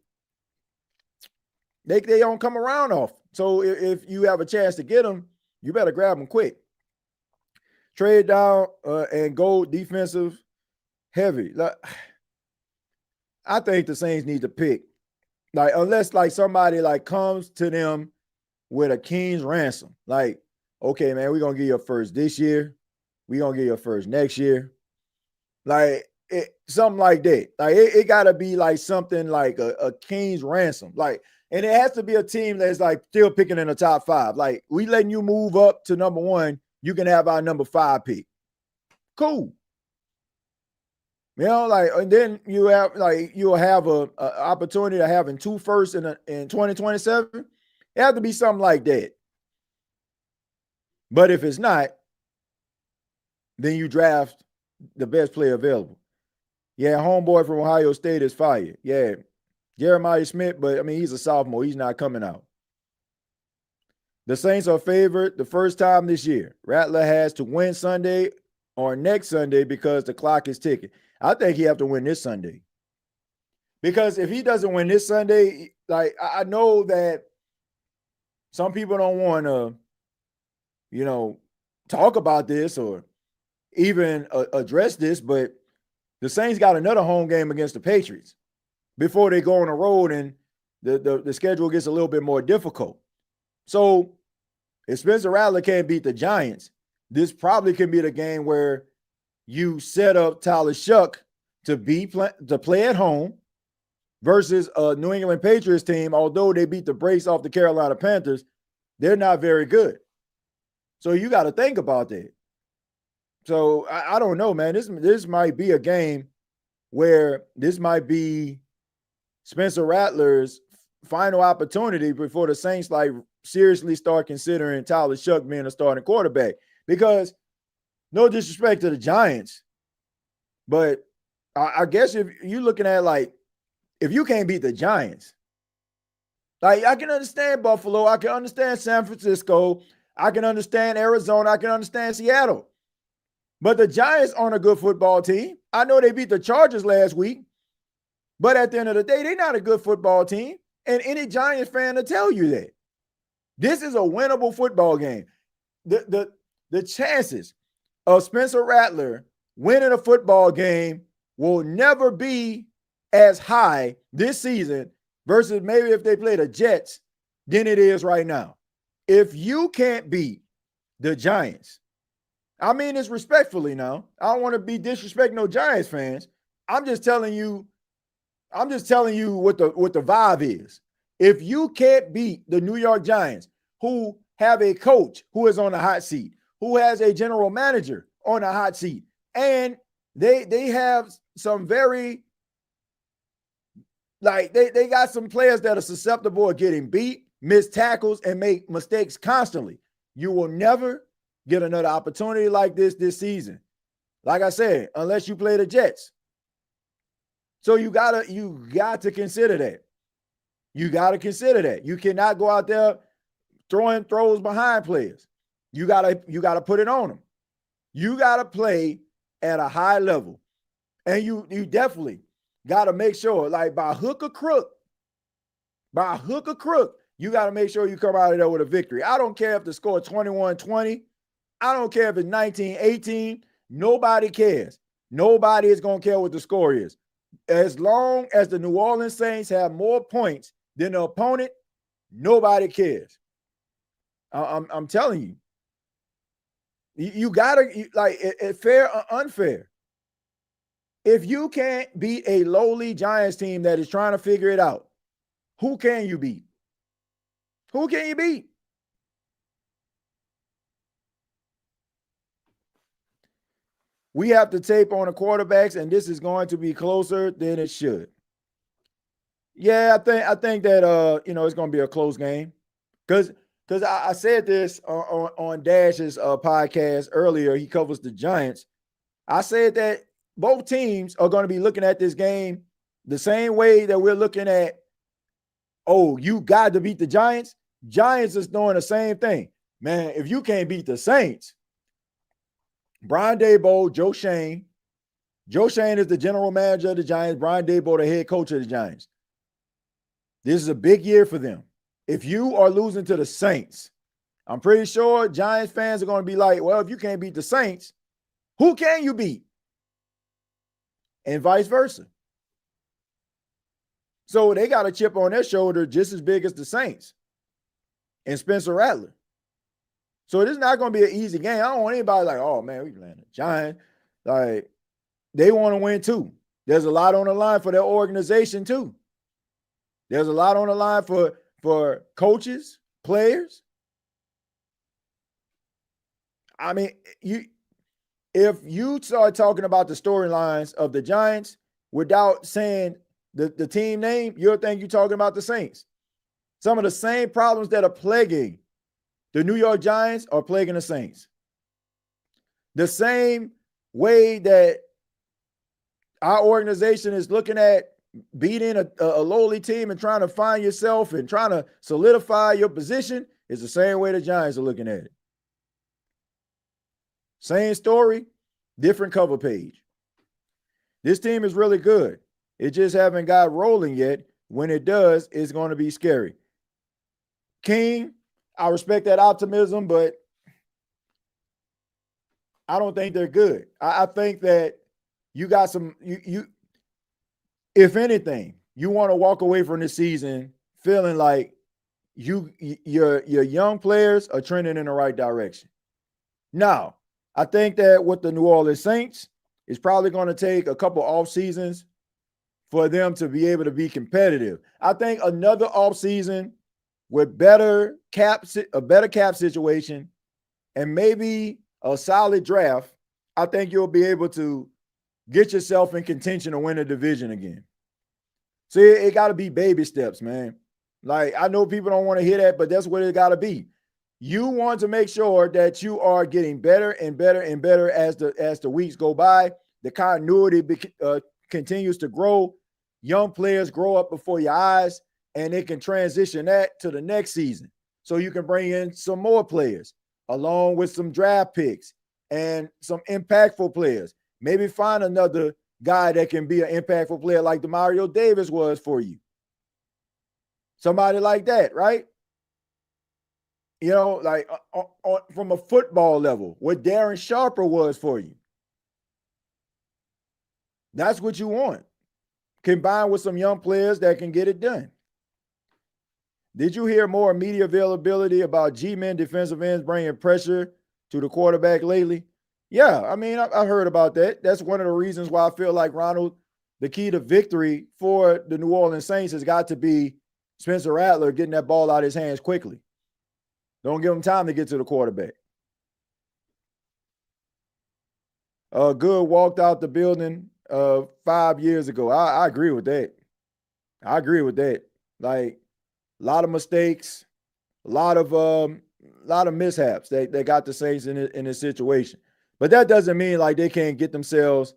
They don't come around often. So if you have a chance to get them, you better grab them quick. Trade down and go defensive heavy. Like, I think the Saints need to pick. Like, unless like somebody like comes to them with a king's ransom. Like, okay, man, we're gonna give you a first this year. We're gonna give you a first next year. Like something like that. Like it gotta be like something like a king's ransom. Like, and it has to be a team that's like still picking in the top 5. Like, we letting you move up to number 1. You can have our number 5 pick. Cool. And then you'll have a opportunity of having 2 firsts in 2027. It has to be something like that. But if it's not, then you draft the best player available. Yeah, homeboy from Ohio State is fired. Yeah, Jeremiah Smith, but I mean, he's a sophomore. He's not coming out. The Saints are favored the first time this year. Rattler has to win Sunday or next Sunday because the clock is ticking. I think he have to win this Sunday. Because if he doesn't win this Sunday, like I know that some people don't want to, talk about this or even address this, but the Saints got another home game against the Patriots before they go on the road and the schedule gets a little bit more difficult. So if Spencer Rattler can't beat the Giants, this probably can be the game where you set up Tyler Shuck to play at home versus a New England Patriots team. Although they beat the brakes off the Carolina Panthers, they're not very good. So you got to think about that. So I don't know, man. This might be a game where this might be Spencer Rattler's final opportunity before the Saints like seriously start considering Tyler Shuck being a starting quarterback. Because no disrespect to the Giants, but I guess if you're looking at like, if you can't beat the Giants, like I can understand Buffalo, I can understand San Francisco, I can understand Arizona, I can understand Seattle. But the Giants aren't a good football team. I know they beat the Chargers last week, but at the end of the day, they're not a good football team. And any Giants fan will tell you that. This is a winnable football game. The chances of Spencer Rattler winning a football game will never be as high this season versus maybe if they play the Jets than it is right now. If you can't beat the Giants, I mean this respectfully now. I don't want to be disrespecting no Giants fans. I'm just telling you what the vibe is. If you can't beat the New York Giants, who have a coach who is on the hot seat, who has a general manager on the hot seat, and they have some very Like they got some players that are susceptible of getting beat, miss tackles, and make mistakes constantly. You will never get another opportunity like this season. Like I said, unless you play the Jets. So you got to consider that. You got to consider that. You cannot go out there throwing throws behind players. You gotta put it on them. You gotta play at a high level. And you definitely gotta make sure, like by hook or crook, you gotta make sure you come out of there with a victory. I don't care if the score is 21-20. I don't care if it's 19-18. Nobody cares. Nobody is gonna care what the score is. As long as the New Orleans Saints have more points than the opponent, nobody cares. I'm telling you. You gotta, like, fair or unfair. If you can't beat a lowly Giants team that is trying to figure it out, who can you beat? Who can you beat? We have to tape on the quarterbacks, and this is going to be closer than it should. Yeah, I think that it's going to be a close game because I said this on Dash's podcast earlier. He covers the Giants. I said that both teams are going to be looking at this game the same way that we're looking at, oh, you got to beat the Giants. Giants is doing the same thing. Man, if you can't beat the Saints, Brian Daboll, Joe Shane is the general manager of the Giants. Brian Daboll, the head coach of the Giants. This is a big year for them. If you are losing to the Saints, I'm pretty sure Giants fans are going to be like, well, if you can't beat the Saints, who can you beat? And vice versa. So they got a chip on their shoulder just as big as the Saints and Spencer Rattler. So this is not going to be an easy game. I don't want anybody like, oh, man, we playing the Giants. Like, they want to win too. There's a lot on the line for their organization too. There's a lot on the line for coaches, players. I mean, if you start talking about the storylines of the Giants without saying the team name, you'll think you're talking about the Saints. Some of the same problems that are plaguing the New York Giants are plaguing the Saints. The same way that our organization is looking at beating a lowly team and trying to find yourself and trying to solidify your position is the same way the Giants are looking at it. Same story, different cover page. This team is really good. It just haven't got rolling yet. When it does, it's going to be scary. King, I respect that optimism, but I don't think they're good. I think that you got some, if anything, you want to walk away from this season feeling like your young players are trending in the right direction. Now, I think that with the New Orleans Saints, it's probably going to take a couple off seasons for them to be able to be competitive. I think another off season with a better cap situation and maybe a solid draft, I think you'll be able to get yourself in contention to win a division again. See, it got to be baby steps, man. Like, I know people don't want to hear that, but that's what it got to be. You want to make sure that you are getting better and better and better as the weeks go by. The continuity continues to grow. Young players grow up before your eyes, and it can transition that to the next season. So you can bring in some more players along with some draft picks and some impactful players. Maybe find another guy that can be an impactful player like Demario Davis was for you. Somebody like that, right? You know, like from a football level, what Darren Sharper was for you. That's what you want. Combined with some young players that can get it done. Did you hear more media availability about G-men defensive ends bringing pressure to the quarterback lately? Yeah, I mean, I heard about that. That's one of the reasons why I feel like, Ronald, the key to victory for the New Orleans Saints has got to be Spencer Rattler getting that ball out of his hands quickly. Don't give him time to get to the quarterback. Good walked out the building 5 years ago. I agree with that. I agree with that. Like a lot of mistakes, a lot of mishaps. They got the Saints in this situation. But that doesn't mean like they can't get themselves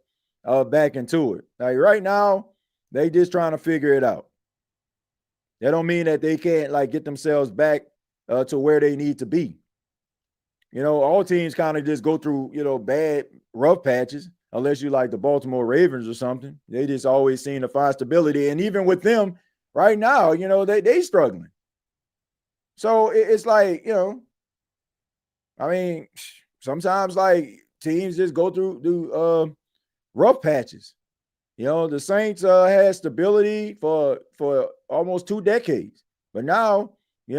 back into it. Like right now, they just trying to figure it out. That don't mean that they can't like get themselves back to where they need to be. All teams kind of just go through, bad rough patches, unless you like the Baltimore Ravens or something. They just always seem to find stability. And even with them right now, they struggling. So it's like, I mean, sometimes like teams just go through rough patches. The Saints had stability for almost 2 decades, but now you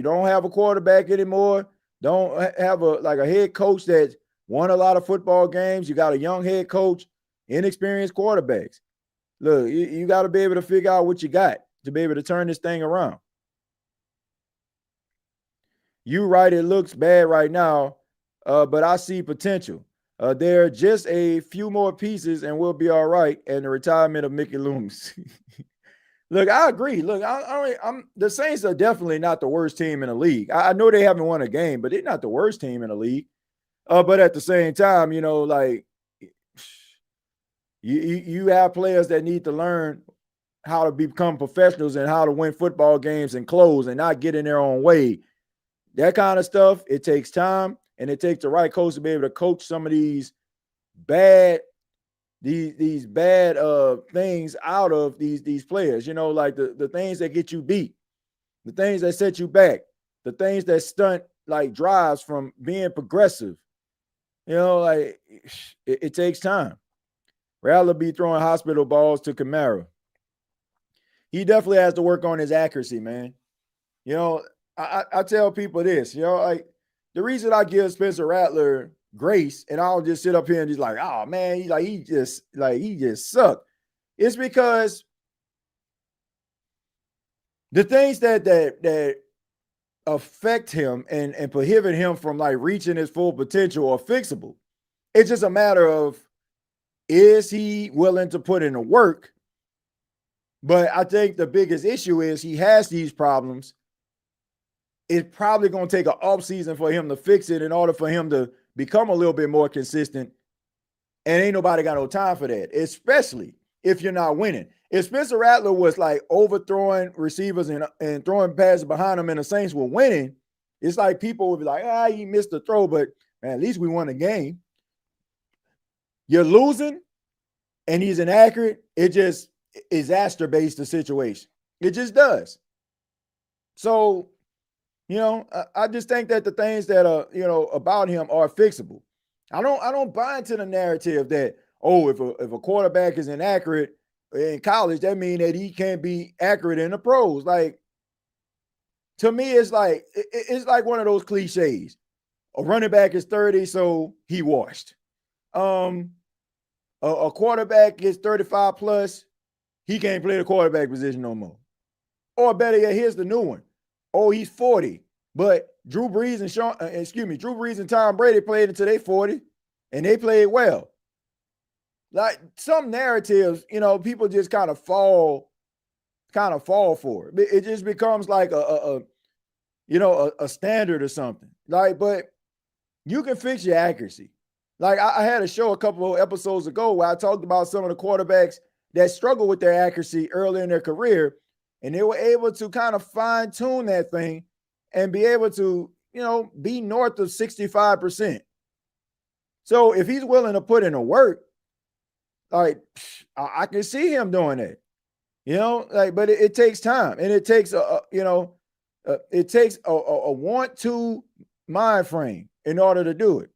don't have a quarterback anymore. Don't have a head coach that won a lot of football games. You got a young head coach, inexperienced quarterbacks. Look, you got to be able to figure out what you got to be able to turn this thing around. You right, it looks bad right now, but I see potential. There are just a few more pieces and we'll be all right. And the retirement of Mickey Loomis. Look, I agree. Look, I'm the Saints are definitely not the worst team in the league. I know they haven't won a game, but they're not the worst team in the league. But at the same time, like you have players that need to learn how to become professionals and how to win football games and close and not get in their own way. That kind of stuff, it takes time, and it takes the right coach to be able to coach some of these bad things out of these players. Like the things that get you beat, the things that set you back, the things that stunt like drives from being progressive. Like it takes time. Rather be throwing hospital balls to Kamara. He definitely has to work on his accuracy, man. I tell people this, like the reason I give Spencer Rattler grace and I don't just sit up here and just like, oh man, he just sucked. It's because the things that affect him and prohibit him from like reaching his full potential are fixable. It's just a matter of, is he willing to put in the work? But I think the biggest issue is he has these problems. It's probably going to take an off season for him to fix it in order for him to become a little bit more consistent. And ain't nobody got no time for that, especially if you're not winning. If Spencer Rattler was like overthrowing receivers and throwing passes behind him and the Saints were winning, it's like people would be like, he missed the throw, but man, at least we won the game. You're losing and he's inaccurate. It just exacerbates the situation. It just does. So, I just think that the things that are, about him are fixable. I don't buy into the narrative that, if a quarterback is inaccurate in college, that means that he can't be accurate in the pros. Like, to me, it's like one of those cliches. A running back is 30, so he washed. A quarterback is 35 plus, he can't play the quarterback position no more. Or better yet, here's the new one. He's 40, but Drew Brees and Tom Brady played until they 40, and they played well. Like some narratives, people just kind of fall for it. It just becomes like a standard or something. Like, but you can fix your accuracy. Like I had a show a couple of episodes ago where I talked about some of the quarterbacks that struggle with their accuracy early in their career, and they were able to kind of fine tune that thing and be able to, be north of 65%. So if he's willing to put in the work, like I can see him doing that, but it takes time, and it takes it takes a want to mind frame in order to do it.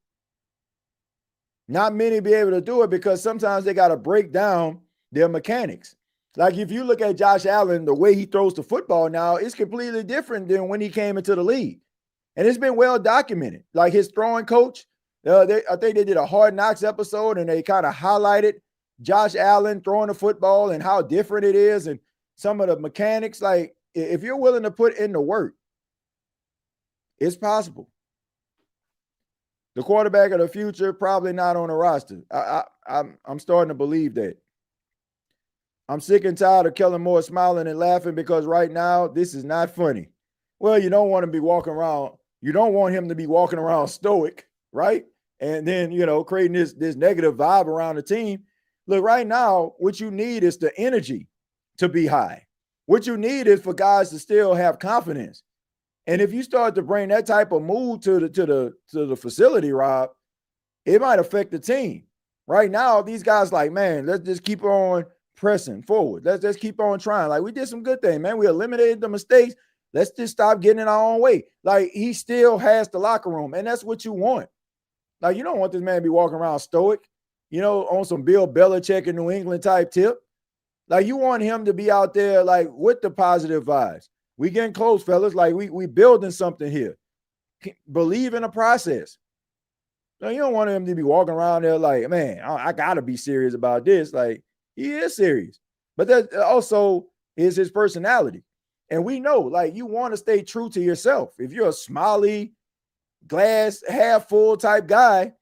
Not many be able to do it because sometimes they got to break down their mechanics. Like if you look at Josh Allen, the way he throws the football now, it's completely different than when he came into the league. And it's been well documented. Like his throwing coach, I think they did a Hard Knocks episode and they kind of highlighted Josh Allen throwing the football and how different it is and some of the mechanics. Like if you're willing to put in the work, it's possible. The quarterback of the future, probably not on the roster. I'm starting to believe that. I'm sick and tired of Kellen Moore smiling and laughing because right now this is not funny. Well, you don't want him to be walking around. You don't want him to be walking around stoic, right? And then, creating this negative vibe around the team. Look, right now, what you need is the energy to be high. What you need is for guys to still have confidence. And if you start to bring that type of mood to the facility, Rob, it might affect the team. Right now, these guys like, man, let's just keep on pressing forward. Let's just keep on trying. Like, we did some good things, man. We eliminated the mistakes. Let's just stop getting in our own way. Like, he still has the locker room, and that's what you want. Like, you don't want this man to be walking around stoic, on some Bill Belichick in New England type tip. Like, you want him to be out there, like, with the positive vibes. We getting close, fellas. Like, we building something here. Believe in the process. Now, you don't want him to be walking around there like, man, I got to be serious about this. Like, he is serious. But that also is his personality. And we know, like, you want to stay true to yourself. If you're a smiley, glass half full type guy,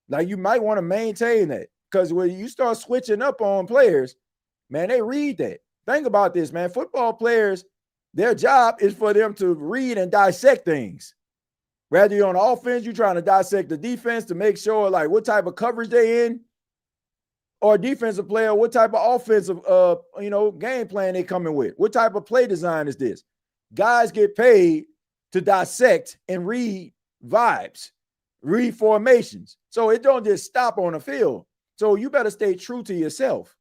like, you might want to maintain that. Because when you start switching up on players, man, they read that. Think about this, man. Football players, their job is for them to read and dissect things. Rather you're on the offense, you're trying to dissect the defense to make sure, like, what type of coverage they're in, or defensive player, what type of offensive, game plan they coming with. What type of play design is this? Guys get paid to dissect and read vibes, read formations. So it don't just stop on the field. So you better stay true to yourself.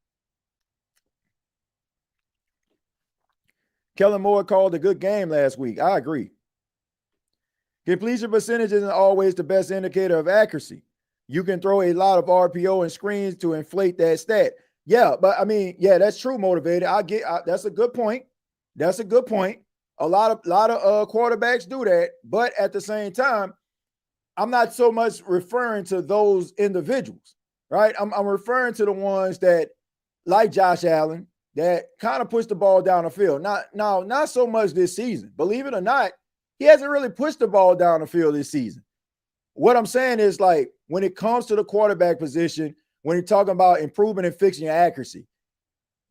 Kellen Moore called a good game last week. I agree. Completion percentage isn't always the best indicator of accuracy. You can throw a lot of RPO and screens to inflate that stat. Yeah, but I mean, yeah, that's true, motivated. That's a good point. That's a good point. A lot of quarterbacks do that, but at the same time, I'm not so much referring to those individuals, right? I'm referring to the ones that, like Josh Allen, that kind of push the ball down the field. Not so much this season. Believe it or not, he hasn't really pushed the ball down the field this season. What I'm saying is, like, when it comes to the quarterback position, when you're talking about improving and fixing your accuracy,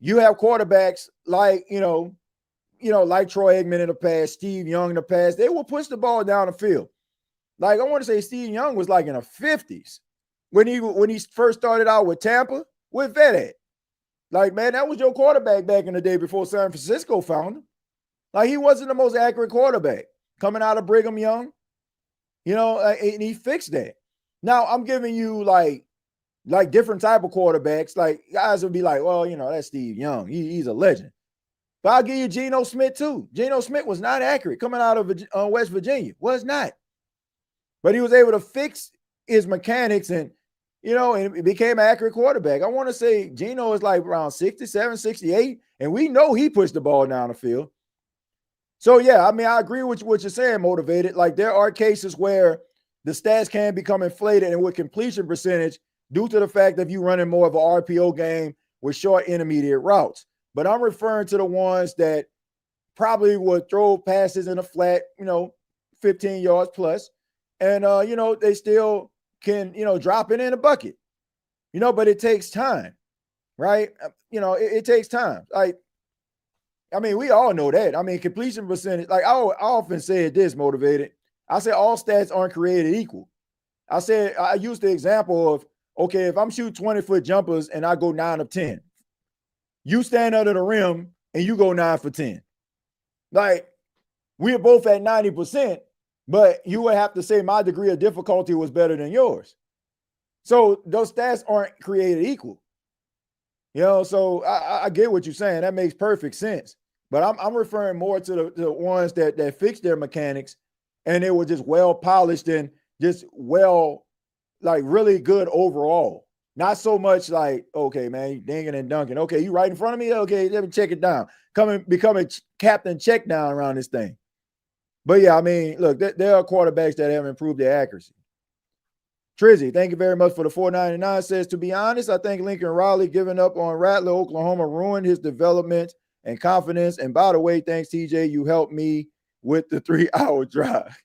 you have quarterbacks like, like Troy Aikman in the past, Steve Young in the past. They will push the ball down the field. Like, I want to say Steve Young was like in the 50s when he first started out with Tampa. Where's that at? Like, man, that was your quarterback back in the day before San Francisco found him. Like, he wasn't the most accurate quarterback coming out of Brigham Young, and he fixed that. Now, I'm giving you like different type of quarterbacks. Like, guys would be like, well, that's Steve Young. He's a legend. But I'll give you Geno Smith too. Geno Smith was not accurate coming out of West Virginia. Was not. But he was able to fix his mechanics and it became an accurate quarterback. I want to say Geno is like around 67, 68, and we know he pushed the ball down the field. So, yeah, I mean, I agree with what you're saying, motivated. Like, there are cases where the stats can become inflated and with completion percentage due to the fact that you running more of an RPO game with short intermediate routes. But I'm referring to the ones that probably would throw passes in a flat, 15 yards plus. And, they still can, drop it in a bucket, but it takes time, right? It takes time. Like, I mean, we all know that. I mean, completion percentage, like I often said this, motivated. I said all stats aren't created equal. I used the example of, okay, if I'm shooting 20-foot jumpers and I go 9 of 10, you stand under the rim and you go 9 for 10. Like, we're both at 90%, but you would have to say my degree of difficulty was better than yours. So those stats aren't created equal. So I get what you're saying. That makes perfect sense. But I'm referring more to the ones that fix their mechanics and they were just well polished and just well, like, really good overall. Not so much like, okay, man, you dinging and dunking. Okay, you right in front of me? Okay, let me check it down. Become a captain check down around this thing. But, yeah, I mean, look, there are quarterbacks that have improved their accuracy. Trizzy, thank you very much for the $4.99. Says, to be honest, I think Lincoln Riley giving up on Rattler, Oklahoma ruined his development and confidence. And by the way, thanks, TJ, you helped me with the 3-hour drive.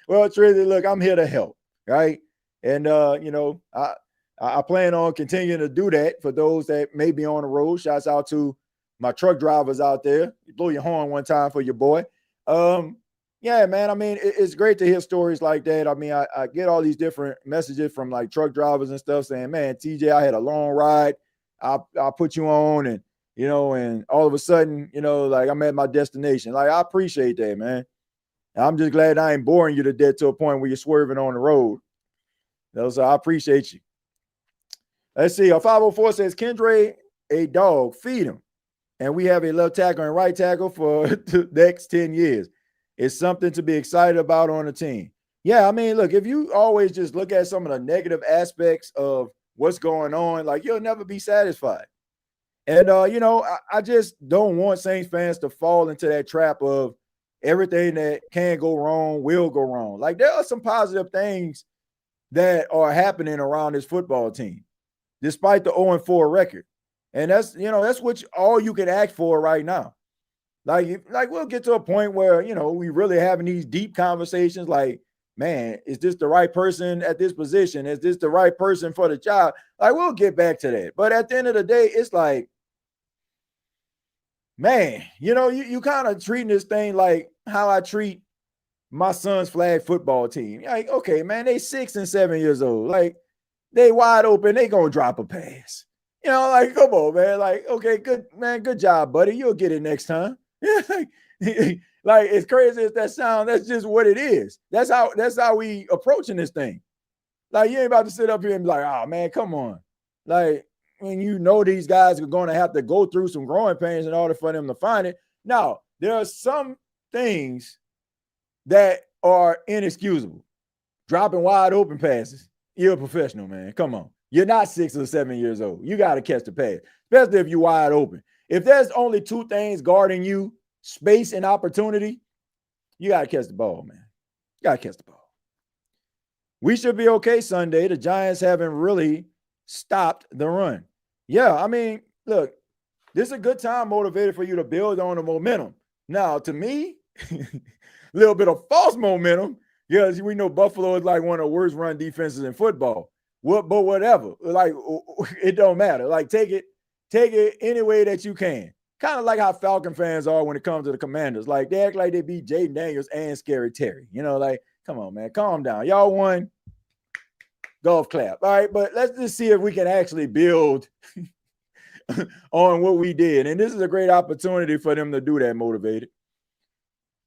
Well, Trizzy, look, I'm here to help, right? And, I plan on continuing to do that for those that may be on the road. Shouts out to my truck drivers out there. You blow your horn one time for your boy. Yeah, man. I mean, it's great to hear stories like that. I mean, I get all these different messages from like truck drivers and stuff saying, man, TJ, I had a long ride. I'll put you on, and and all of a sudden, like I'm at my destination. Like, I appreciate that, man. And I'm just glad I ain't boring you to death to a point where you're swerving on the road. So I appreciate you. Let's see. 504 says, Kendre, a dog, feed him. And we have a left tackle and right tackle for the next 10 years. It's something to be excited about on the team. Yeah, I mean, look, if you always just look at some of the negative aspects of what's going on, like, you'll never be satisfied. And, I just don't want Saints fans to fall into that trap of everything that can go wrong will go wrong. Like, there are some positive things that are happening around this football team, despite the 0-4 record. And that's what all you can ask for right now. Like we'll get to a point where, we really having these deep conversations like, man, is this the right person at this position? Is this the right person for the job? Like, we'll get back to that. But at the end of the day, it's like, man, you kind of treating this thing like how I treat my son's flag football team. Like, okay, man, they 6 and 7 years old. Like, they wide open. They going to drop a pass. Like, come on, man. Like, okay, good, man. Good job, buddy. You'll get it next time. Like, as crazy as that sounds, that's just what it is. That's how we approaching this thing. Like, you ain't about to sit up here and be like, oh, man, come on. Like, when these guys are going to have to go through some growing pains in order for them to find it. Now, there are some things that are inexcusable. Dropping wide open passes. You're a professional, man. Come on. You're not 6 or 7 years old. You got to catch the pass, especially if you're wide open. If there's only two things guarding you, space and opportunity, you got to catch the ball, man. You got to catch the ball. We should be okay Sunday. The Giants haven't really stopped the run. Yeah, I mean, look, this is a good time motivated for you to build on the momentum. Now, to me, a little bit of false momentum, because we know Buffalo is like one of the worst run defenses in football. But whatever, like, it don't matter. Like, take it any way that you can. Kind of like how Falcon fans are when it comes to the Commanders. Like, they act like they beat Jaden Daniels and Scary Terry. Like, come on, man, calm down. Y'all won. Golf clap. All right, but let's just see if we can actually build on what we did. And this is a great opportunity for them to do that, motivated.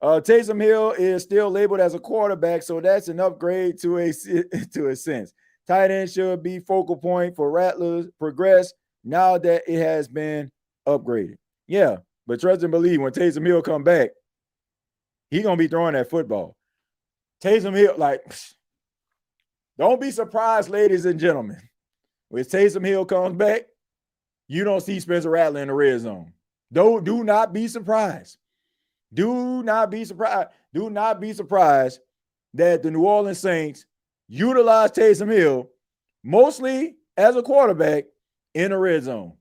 Taysom Hill is still labeled as a quarterback, so that's an upgrade to a sense. Tight end should be focal point for Rattlers progress now that it has been upgraded. Yeah, but trust and believe, when Taysom Hill come back, he's going to be throwing that football. Taysom Hill, like, don't be surprised, ladies and gentlemen. When Taysom Hill comes back, you don't see Spencer Rattler in the red zone. Do not be surprised. Do not be surprised. Do not be surprised that the New Orleans Saints utilize Taysom Hill mostly as a quarterback in the red zone.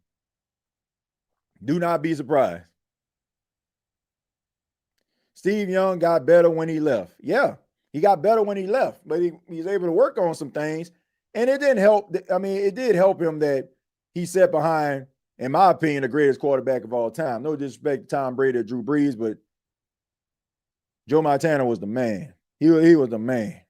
Do not be surprised. Steve Young got better when he left. Yeah, he got better when he left, but he was able to work on some things, and it didn't help. I mean, it did help him that he sat behind, in my opinion, the greatest quarterback of all time. No disrespect to Tom Brady or Drew Brees, but Joe Montana was the man. He was the man.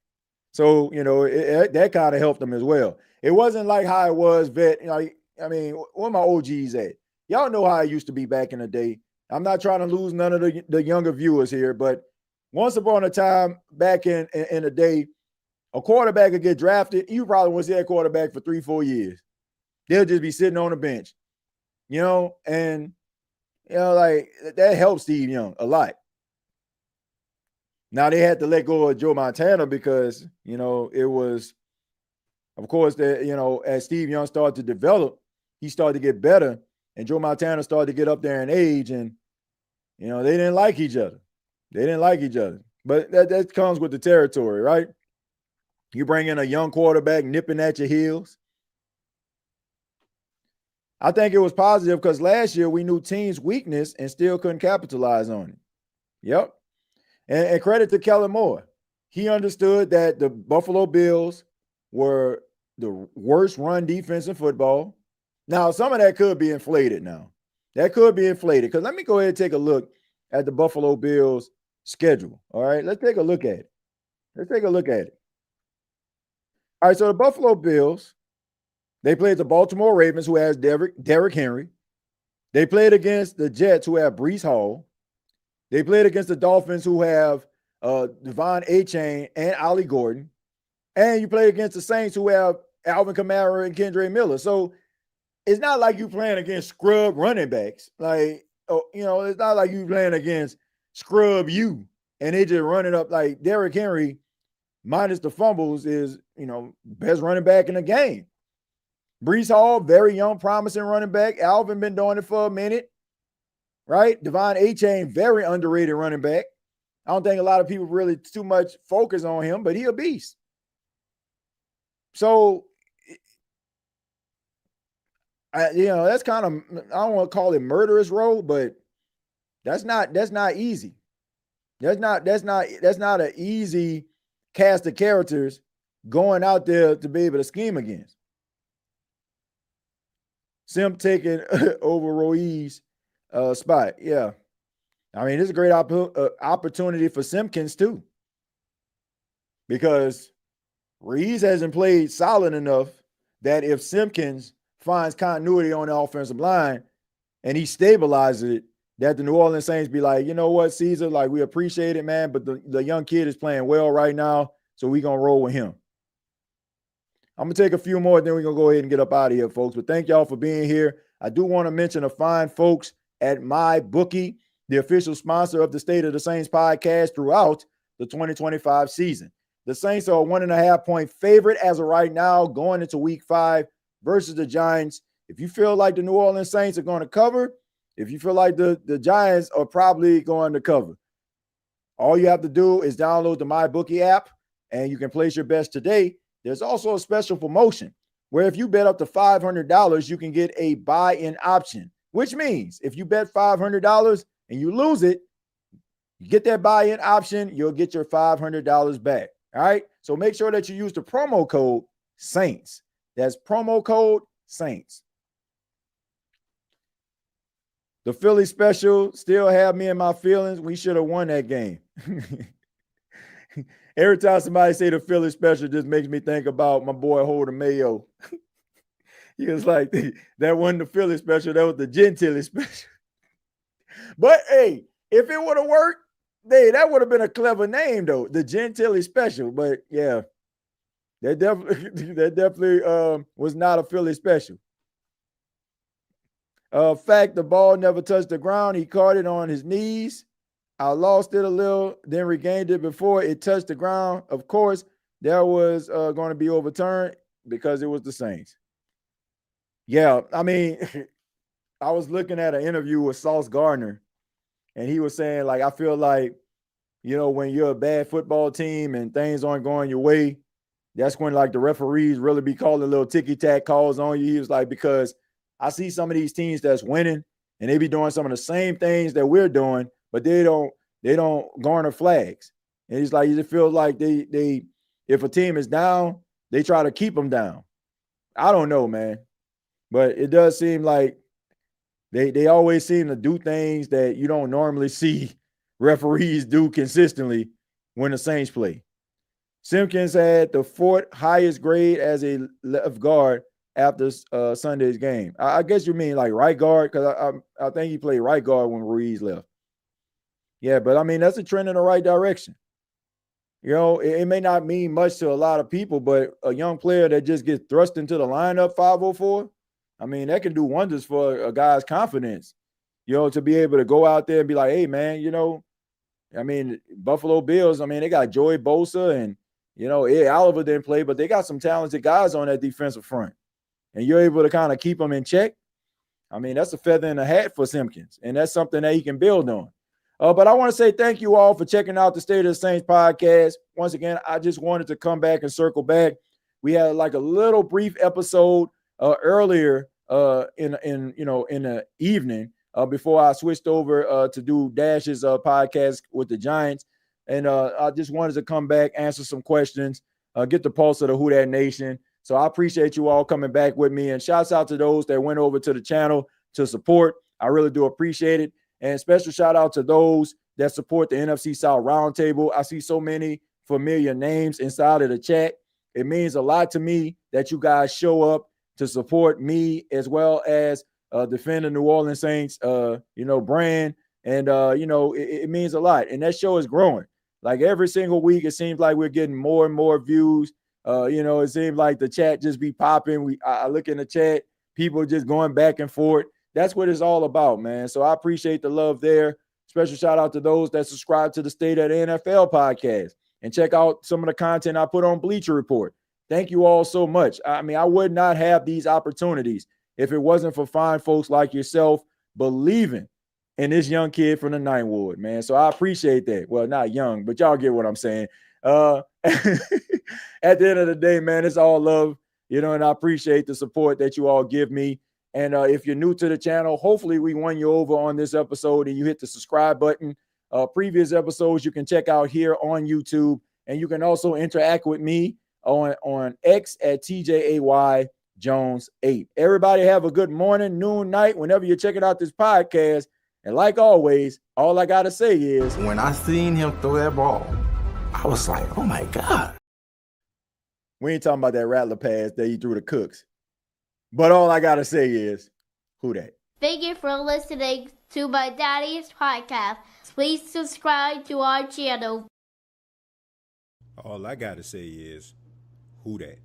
So, that kind of helped him as well. It wasn't like how it was, like, I mean, where my OGs at? Y'all know how it used to be back in the day. I'm not trying to lose none of the younger viewers here, but once upon a time back in the day, a quarterback would get drafted. You probably won't see that quarterback for 3-4 years. They'll just be sitting on the bench, and, like, that helped Steve Young a lot. Now, they had to let go of Joe Montana because, it was, of course, that, as Steve Young started to develop, he started to get better, and Joe Montana started to get up there in age, and, they didn't like each other. But that comes with the territory, right? You bring in a young quarterback nipping at your heels. I think it was positive because last year we knew teams' weakness and still couldn't capitalize on it. Yep. And credit to Kellen Moore. He understood that the Buffalo Bills were the worst run defense in football. Now, some of that could be inflated now. That could be inflated because let me go ahead and take a look at the Buffalo Bills schedule. All right, let's take a look at it. Let's take a look at it. All right, so the Buffalo Bills, they played the Baltimore Ravens, who has Derrick Henry. They played against the Jets, who have Breece Hall. They played against the Dolphins, who have Devon Achane and Ollie Gordon. And you play against the Saints, who have Alvin Kamara and Kendre Miller. So it's not like you playing against scrub running backs. Like, it's not like you playing against scrub you and they just running up. Like Derrick Henry, minus the fumbles, is, best running back in the game. Breece Hall, very young, promising running back. Alvin been doing it for a minute, right? Devon Achane, very underrated running back. I don't think a lot of people really too much focus on him, but he a beast. So, that's kind of, I don't want to call it murderous road, but that's not easy. That's not an easy cast of characters going out there to be able to scheme against. Sim taking over Ruiz's spot. Yeah. I mean, it's a great opportunity for Simpkins too, because Ruiz hasn't played solid enough that if Simpkins finds continuity on the offensive line and he stabilizes it, that the New Orleans Saints be like, you know what, Caesar, like, we appreciate it, man, but the young kid is playing well right now, so we're going to roll with him. I'm going to take a few more, then we're going to go ahead and get up out of here, folks. But thank y'all for being here. I do want to mention the fine folks at MyBookie, the official sponsor of the State of the Saints podcast throughout the 2025 season. The Saints are a 1.5-point favorite as of right now going into week 5 versus the Giants. If you feel like the New Orleans Saints are going to cover, if you feel like the Giants are probably going to cover, all you have to do is download the MyBookie app and you can place your bets today. There's also a special promotion where if you bet up to $500, you can get a buy-in option, which means if you bet $500 and you lose it, you get that buy-in option, you'll get your $500 back. All right. So make sure that you use the promo code Saints. That's promo code Saints. The Philly special still have me in my feelings. We should have won that game. Every time somebody say the Philly special, just makes me think about my boy Holden Mayo. He was like, that wasn't the Philly special, that was the Gentili special. But hey, if it would have worked, that would have been a clever name though, the Gentili special. But yeah, that definitely was not a Philly special. Fact, the ball never touched the ground. He caught it on his knees. I lost it a little, then regained it before it touched the ground. Of course, that was going to be overturned because it was the Saints. Yeah, I mean, I was looking at an interview with Sauce Gardner, and he was saying, like, I feel like, when you're a bad football team and things aren't going your way, that's when, like, the referees really be calling little ticky-tack calls on you. He was like, because I see some of these teams that's winning, and they be doing some of the same things that we're doing, but they don't garner flags. And he's like, it feels like they if a team is down, they try to keep them down. I don't know, man. But it does seem like they always seem to do things that you don't normally see referees do consistently when the Saints play. Simpkins had the 4th highest grade as a left guard after Sunday's game. I guess you mean like right guard, because I think he played right guard when Ruiz left. Yeah, but I mean, that's a trend in the right direction. It may not mean much to a lot of people, but a young player that just gets thrust into the lineup 504, I mean, that can do wonders for a guy's confidence, to be able to go out there and be like, hey, man, I mean, Buffalo Bills, I mean, they got Joey Bosa and, Ed Oliver didn't play, but they got some talented guys on that defensive front. And you're able to kind of keep them in check. I mean, that's a feather in the hat for Simpkins, and that's something that he can build on. But I want to say thank you all for checking out the State of the Saints podcast. Once again, I just wanted to come back and circle back. We had like a little brief episode earlier in the evening before I switched over to do Dash's podcast with the Giants. And I just wanted to come back, answer some questions, get the pulse of the Who Dat Nation. So I appreciate you all coming back with me, and shouts out to those that went over to the channel to support. I really do appreciate it. And special shout out to those that support the NFC South Roundtable. I see so many familiar names inside of the chat. It means a lot to me that you guys show up to support me as well as defend the New Orleans Saints, brand. And, it means a lot. And that show is growing. Like every single week, it seems like we're getting more and more views. It seems like the chat just be popping. I look in the chat, people just going back and forth. That's what it's all about, man. So I appreciate the love there. Special shout out to those that subscribe to the State of the NFL podcast and check out some of the content I put on Bleacher Report. Thank you all so much. I mean, I would not have these opportunities if it wasn't for fine folks like yourself believing in this young kid from the Ninth Ward, man. So I appreciate that. Well, not young, but y'all get what I'm saying. At the end of the day, man, it's all love, and I appreciate the support that you all give me. And if you're new to the channel, hopefully we won you over on this episode and you hit the subscribe button. Previous episodes you can check out here on YouTube, and you can also interact with me on X at TJAY Jones 8. Everybody have a good morning, noon, night, whenever you're checking out this podcast. And like always, all I got to say is, when I seen him throw that ball, I was like, oh my God. We ain't talking about that rattler pass that he threw to Cooks. But all I got to say is, who that? Thank you for listening to my daddy's podcast. Please subscribe to our channel. All I got to say is, who that?